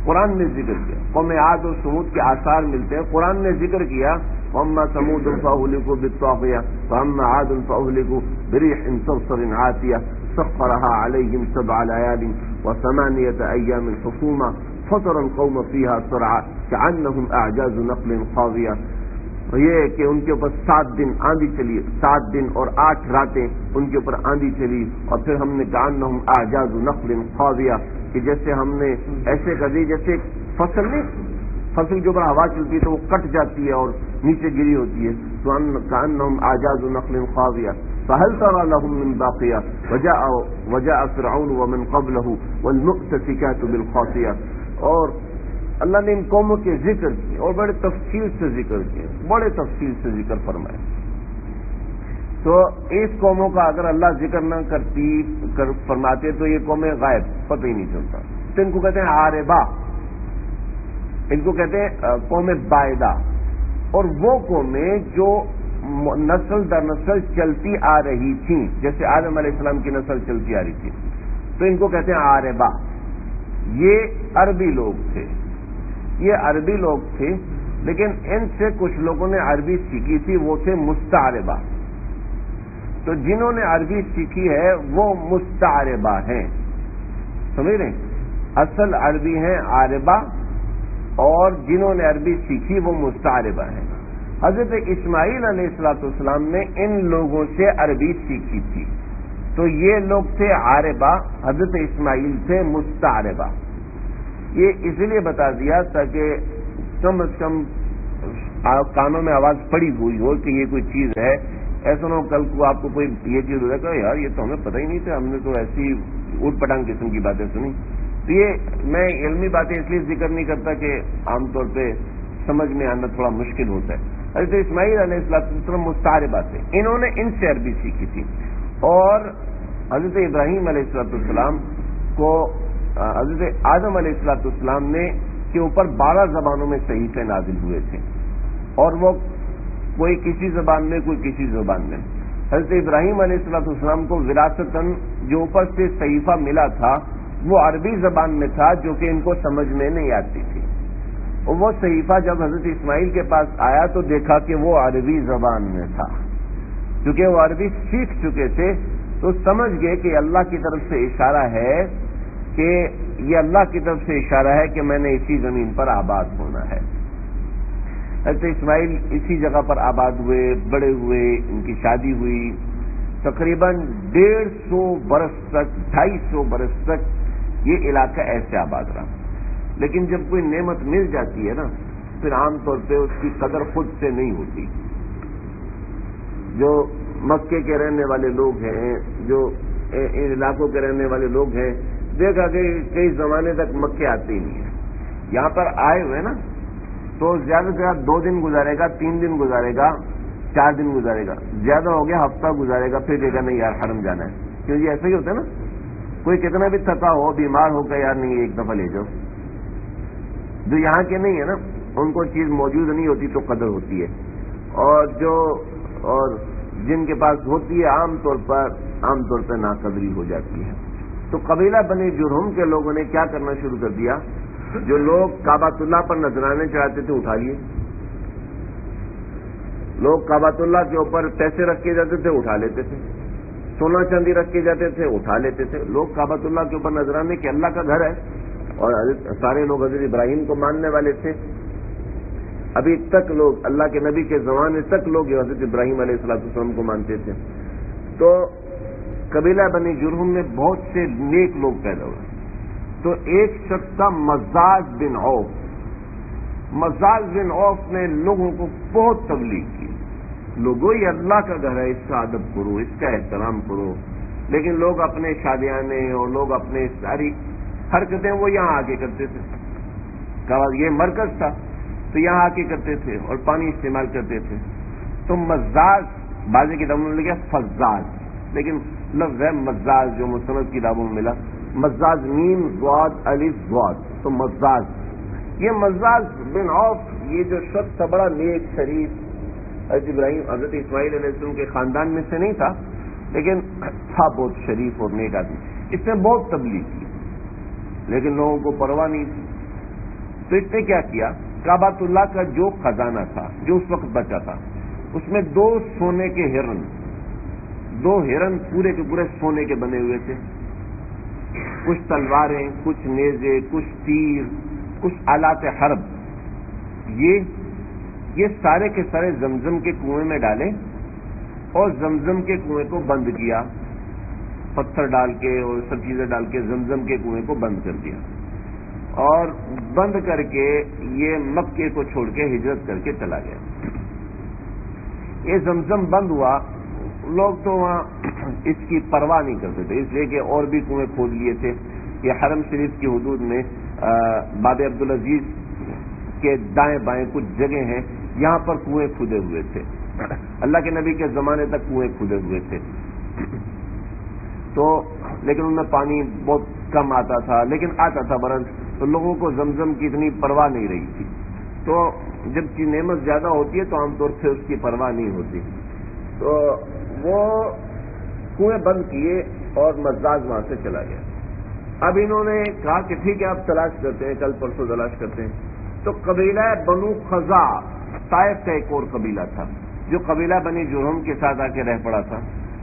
قرآن نے ذکر کیا، قوم عاد اور سمود کے آثار ملتے ہیں. قرآن نے ذکر کیا وَأَمَّا ثَمُودُ فَأُهْلِكُوا بِالطَّاغِيَةِ وَأَمَّا عَادٌ فَأُهْلِكُوا بِرِيحٍ صَرْصَرٍ عَاتِيَةٍ سَخَّرَهَا عَلَيْهِمْ 7 لَيَالٍ و8 أَيَّامٍ حُسُومًا فَتَرَى الْقَوْمَ فِيهَا صَرْعَىٰ كَأَنَّهُمْ أَعْجَازُ نَخْلٍ خَاوِيَةٍ. یہ کہ ان کے اوپر 7 دن آندھی چلی، 7 دن اور 8 راتیں ان کے اوپر آندھی چلی، اور پھر ہم نے كأنهم أعجاز نخل خاوية، کہ جیسے ہم نے ایسے کر دی جیسے فصل نہیں، فصل کے اوپر ہوا چلتی ہے تو وہ کٹ جاتی ہے اور نیچے گری ہوتی ہے. تو كأنهم أعجاز نخل خاوية فهل ترى لهم من باقية وجاء فرعون ومن قبله والمؤتفكات بالخاطئة. اور اللہ نے ان قوموں کے ذکر کیے اور بڑے تفصیل سے ذکر کیے، بڑے تفصیل سے ذکر فرمائے. تو اس قوموں کا اگر اللہ ذکر نہ فرماتے تو یہ قومیں غائب، پتہ ہی نہیں چلتا. تو ان کو کہتے ہیں عاربہ، ان کو کہتے ہیں قوم بائدہ. اور وہ قومیں جو نسل در نسل چلتی آ رہی تھیں، جیسے آدم علیہ السلام کی نسل چلتی آ رہی تھی، تو ان کو کہتے ہیں عاربہ. یہ عربی لوگ تھے، یہ عربی لوگ تھے، لیکن ان سے کچھ لوگوں نے عربی سیکھی تھی، وہ تھے مستعربہ. تو جنہوں نے عربی سیکھی ہے وہ مستعربہ ہیں. سمجھ رہے ہیں؟ اصل عربی ہیں عاربہ، اور جنہوں نے عربی سیکھی وہ مستعربہ ہیں. حضرت اسماعیل علیہ السلام نے ان لوگوں سے عربی سیکھی تھی، تو یہ لوگ تھے عاربہ، حضرت اسماعیل تھے مستعربہ. یہ اس لیے بتا دیا تاکہ کم از کم کانوں میں آواز پڑی ہوئی ہو کہ یہ کوئی چیز ہے. ایسا نہ ہو کل کو آپ کو کوئی یہ چیز ہو جائے کہ یار یہ تو ہمیں پتہ ہی نہیں تھا، ہم نے تو ایسی اوٹ پٹانگ قسم کی باتیں سنی. تو یہ میں علمی باتیں اس لیے ذکر نہیں کرتا کہ عام طور پہ سمجھ میں آنا تھوڑا مشکل ہوتا ہے. حضرت اسماعیل علیہ السلام مستعربہ تھے، انہوں نے ان سے عربی سیکھی تھی. اور حضرت ابراہیم علیہ السلام کو حضرت آدم علیہ السلام نے کے اوپر 12 زبانوں میں صحیفے نازل ہوئے تھے، اور وہ کوئی کسی زبان میں کوئی کسی زبان میں. حضرت ابراہیم علیہ السلام کو وراثتاً جو اوپر سے صحیفہ ملا تھا وہ عربی زبان میں تھا، جو کہ ان کو سمجھ میں نہیں آتی تھی. اور وہ صحیفہ جب حضرت اسماعیل کے پاس آیا تو دیکھا کہ وہ عربی زبان میں تھا. کیونکہ وہ عربی سیکھ چکے تھے تو سمجھ گئے کہ اللہ کی طرف سے اشارہ ہے، کہ یہ اللہ کی طرف سے اشارہ ہے کہ میں نے اسی زمین پر آباد ہونا ہے۔ حضرت اسماعیل اسی جگہ پر آباد ہوئے، بڑے ہوئے، ان کی شادی ہوئی، تقریباً 150 برس تک، 250 برس تک یہ علاقہ ایسے آباد رہا۔ لیکن جب کوئی نعمت مل جاتی ہے نا، پھر عام طور پہ اس کی قدر خود سے نہیں ہوتی۔ جو مکے کے رہنے والے لوگ ہیں، جو ان علاقوں کے رہنے والے لوگ ہیں، دیکھا کہ کئی زمانے تک مکے آتے ہی نہیں ہیں، یہاں پر آئے ہوئے نا تو زیادہ سے زیادہ 2 دن گزارے گا، 3 دن گزارے گا، 4 دن گزارے گا، زیادہ ہو گیا ہفتہ گزارے گا، پھر دیکھا نہیں یار حرم جانا ہے، کیونکہ ایسا ہی ہوتا ہے نا، کوئی کتنا بھی تھکا ہو، بیمار ہو گیا، یار نہیں ایک دفعہ لے جاؤ۔ جو یہاں کے نہیں ہے نا، ان کو چیز موجود نہیں ہوتی تو قدر ہوتی ہے، اور جن کے پاس ہوتی ہے عام طور پر ناقدری ہو جاتی ہے۔ تو قبیلہ بنی جرہم کے لوگوں نے کیا کرنا شروع کر دیا، جو لوگ کعبۃ اللہ پر نذرانے چڑھاتے تھے اٹھا لیے، لوگ کعبۃ اللہ کے اوپر پیسے رکھے جاتے تھے اٹھا لیتے تھے، سونا چاندی رکھے جاتے تھے اٹھا لیتے تھے، لوگ کعبۃ اللہ کے اوپر نذرانے کہ اللہ کا گھر ہے، اور سارے لوگ حضرت ابراہیم کو ماننے والے تھے، ابھی تک لوگ اللہ کے نبی کے زمانے تک لوگ حضرت ابراہیم علیہ السلام کو مانتے تھے۔ تو قبیلہ بنی جرہم میں بہت سے نیک لوگ پیدا ہوئے، تو ایک شخص تھا مزاج بن عوف نے لوگوں کو بہت تبلیغ کی، لوگوں یہ اللہ کا گھر ہے، اس کا ادب کرو، اس کا احترام کرو، لیکن لوگ اپنے شادیانے اور لوگ اپنے ساری حرکتیں وہ یہاں آ کے کرتے تھے، یہ مرکز تھا تو یہاں آ کے کرتے تھے اور پانی استعمال کرتے تھے۔ تو مزاج، بعض کتابوں میں لکھا فزاز، لیکن لفظ ہے مزاج جو مصنف کتابوں میں ملا، مزاج میم ضاد الف ضاد، تو مزاج، یہ مزاج بن عوف یہ جو شخص تھا بڑا نیک شریف، حضرت اسماعیل علیہ السلام کے خاندان میں سے نہیں تھا، لیکن تھا بہت شریف اور نیک آدمی، اس نے بہت تبلیغ کی، لیکن لوگوں کو پرواہ نہیں تھی۔ تو اس نے کیا کیا، کعبۃ اللہ کا جو خزانہ تھا جو اس وقت بچا تھا، اس میں 2 سونے کے ہرن، 2 ہرن پورے کے پورے سونے کے بنے ہوئے تھے، کچھ تلواریں، کچھ نیزے، کچھ تیر، کچھ آلات حرب، یہ سارے کے سارے زمزم کے کنویں میں ڈالے اور زمزم کے کنویں کو بند کیا، پتھر ڈال کے اور سب چیزیں ڈال کے زمزم کے کنویں کو بند کر دیا، اور بند کر کے یہ مکے کو چھوڑ کے ہجرت کر کے چلا گیا۔ یہ زمزم بند ہوا، لوگ تو وہاں اس کی پرواہ نہیں کرتے تھے، اس لیے کہ اور بھی کنویں کھود لیے تھے۔ یہ حرم شریف کی حدود میں باب عبدالعزیز کے دائیں بائیں کچھ جگہ ہیں، یہاں پر کنویں کھودے ہوئے تھے، اللہ کے نبی کے زمانے تک کنویں کھودے ہوئے تھے، تو لیکن ان میں پانی بہت کم آتا تھا، لیکن آتا تھا برس، تو لوگوں کو زمزم کی اتنی پرواہ نہیں رہی تھی۔ تو جب کی نعمت زیادہ ہوتی ہے تو عام طور سے اس کی پرواہ نہیں ہوتی، تو وہ کنویں بند کیے اور مزاج وہاں سے چلا گیا۔ اب انہوں نے کہا کہ ٹھیک ہے آپ تلاش کرتے ہیں، کل پرسوں تلاش کرتے ہیں۔ تو قبیلہ بنو خزا، طائف کا ایک اور قبیلہ تھا جو قبیلہ بنی جرہم کے ساتھ آ کے رہ پڑا تھا،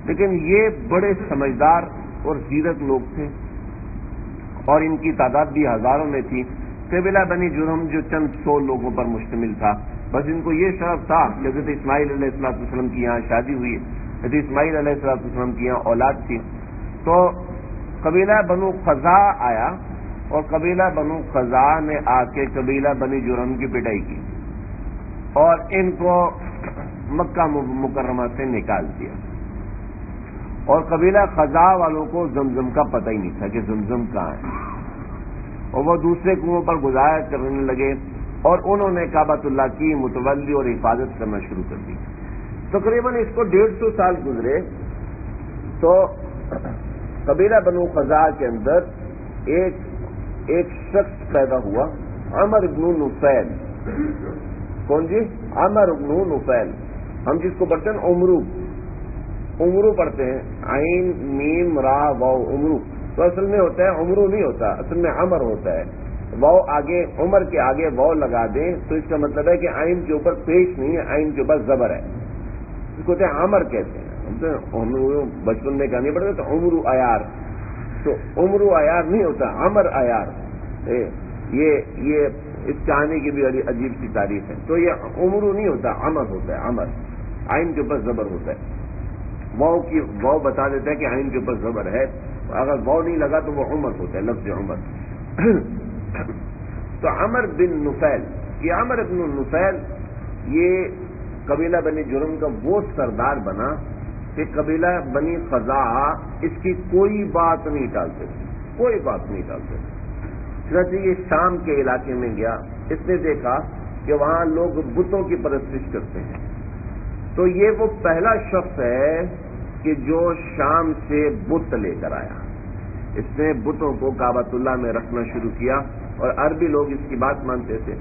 لیکن یہ بڑے سمجھدار اور زیرک لوگ تھے اور ان کی تعداد بھی ہزاروں میں تھی۔ قبیلہ بنی جرہم جو چند 100 لوگوں پر مشتمل تھا، بس ان کو یہ شرف تھا کہ حضرت اسماعیل علیہ السلام کی یہاں شادی ہوئی، حضرت اسماعیل علیہ السلام کی یہاں اولاد تھی۔ تو قبیلہ بنو خزا آیا اور قبیلہ بنو خزا نے آ کے قبیلہ بنی جرہم کی پٹائی کی اور ان کو مکہ مکرمہ سے نکال دیا، اور قبیلہ خزا والوں کو زمزم کا پتہ ہی نہیں تھا کہ زمزم کہاں ہے، اور وہ دوسرے کنووں پر گزارا کرنے لگے اور انہوں نے کعبۃ اللہ کی متولی اور حفاظت کرنا شروع کر دی۔ تقریباً اس کو 150 سال گزرے تو قبیلہ بنو خزا کے اندر ایک شخص پیدا ہوا، عمر بن نفیل۔ کون جی؟ عمر بن نفیل، ہم جس کو پڑھتے ہیں عمرو پڑھتے ہیں، عین میم را واو عمرو، تو اصل میں ہوتا ہے عمرو نہیں ہوتا، اصل میں عمر ہوتا ہے، واو آگے، عمر کے آگے واو لگا دیں تو اس کا مطلب ہے کہ عین کے اوپر پیش نہیں ہے، عین کے اوپر زبر ہے، اس کو کہتے ہیں عمر کہتے ہیں۔ ہم بچپن میں کہانی پڑتے تو عمر عیار، تو عمر عیار نہیں ہوتا، عمر عیار. یہ اس کہانی کی بھی عجیب سی تعریف ہے. تو یہ عمر نہیں ہوتا، عمر ہوتا ہے. عمر عین کے اوپر زبر ہوتا ہے. واؤ بتا دیتا ہے کہ عین کے اوپر زبر ہے، اگر واؤ نہیں لگا تو وہ عمر ہوتا ہے، لفظ عمر. تو عمر بن نفیل، یہ عمر بن نفیل یہ قبیلہ بنی جرم کا وہ سردار بنا کہ قبیلہ بنی خزاعہ اس کی کوئی بات نہیں ٹالتے تھے، کوئی بات نہیں ٹالتے تھے. چنانچہ یہ شام کے علاقے میں گیا، اس نے دیکھا کہ وہاں لوگ بتوں کی پرستش کرتے ہیں. تو یہ وہ پہلا شخص ہے کہ جو شام سے بت لے کر آیا. اس نے بتوں کو کعبۃ اللہ میں رکھنا شروع کیا، اور عربی لوگ اس کی بات مانتے تھے.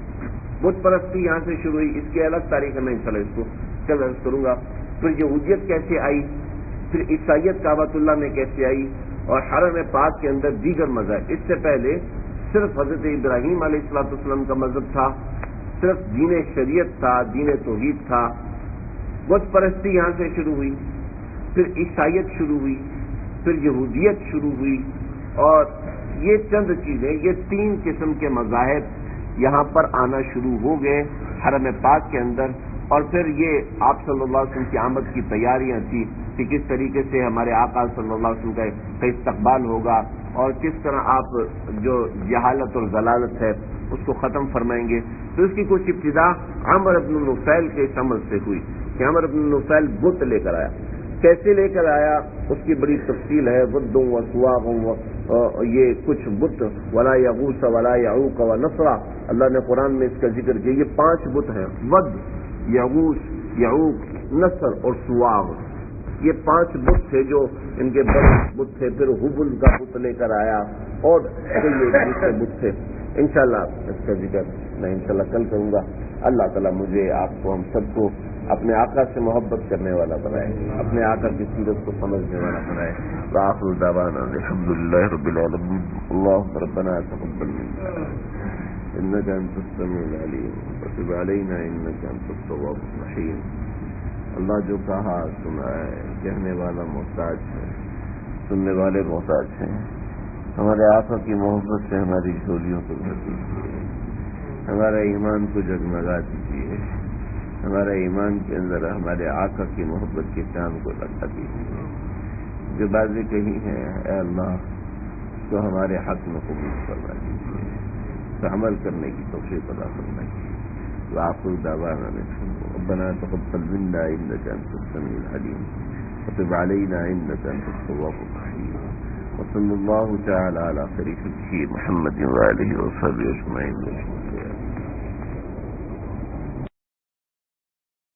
بت پرستی یہاں سے شروع ہوئی. اس کی الگ تاریخ میں انشاءاللہ اس کو کل عرض کروں گا. پھر یہودیت کیسے آئی، پھر عیسائیت کعبۃ اللہ میں کیسے آئی، اور حرم پاک کے اندر دیگر مذہب. اس سے پہلے صرف حضرت ابراہیم علیہ الصلوۃ والسلام کا مذہب تھا، صرف دین شریعت تھا، دین توحید تھا. بت پرستی یہاں سے شروع ہوئی، پھر عیسائیت شروع ہوئی، پھر یہودیت شروع ہوئی. اور یہ چند چیزیں، یہ 3 قسم کے مذاہب یہاں پر آنا شروع ہو گئے حرم پاک کے اندر. اور پھر یہ آپ صلی اللہ علیہ وسلم کی آمد کی تیاریاں تھیں کہ کس طریقے سے ہمارے آقا صلی اللہ علیہ وسلم کا استقبال ہوگا، اور کس طرح آپ جو جہالت اور ضلالت ہے اس کو ختم فرمائیں گے. تو اس کی کچھ ابتدا عمر بن نفیل کے اس عمل سے ہوئی کہ عمر بن نفیل بت لے کر آیا. کیسے لے کر آیا اس کی بڑی تفصیل ہے. ود و سواغ، یہ کچھ بت، ولا یغوث ولا یعوق و نصرا، اللہ نے قرآن میں اس کا ذکر کیا. یہ 5 بت ہیں، ود، یغوث، یعوق، نصر اور سواغ. یہ 5 بت تھے جو ان کے بڑے بت تھے. پھر حبل کا بت لے کر آیا، اور دوسرے بت تھے. انشاءاللہ اس کا ذکر میں انشاءاللہ کل کروں گا. اللہ تعالیٰ مجھے، آپ کو، ہم سب کو اپنے آقا سے محبت کرنے والا بنائے، اپنے آقا کی سیرت کو سمجھنے والا بنائے. وآخر دعوانا الحمدللہ رب العالمین. اللهم ربنا تقبل منا انك انت السميع العليم وتب علينا انك انت التواب الرحيم. اللہ جو کہا سنا ہے، کہنے والا محتاج ہے، سننے والے محتاج ہیں. ہمارے آقا کی محبت سے ہماری جھولیوں کو بھر دیجیے، ہمارے ایمان کو جگمگا دیجیے، ہمارے ایمان کے اندر ہمارے آقا کی محبت کے چاند کو لگا دیجیے. جو باتیں کہی ہیں اے اللہ تو ہمارے حق میں قبول کروا دیجیے، تو عمل کرنے کی توفیق عطا فرمائیے. وآخر دعوانا ربنا تقبل منا انك انت السميع العليم وتب علينا انك انت التواب الرحيم. وصلى الله تعالى على خير خلقه محمد وآله وصحبه اجمعين.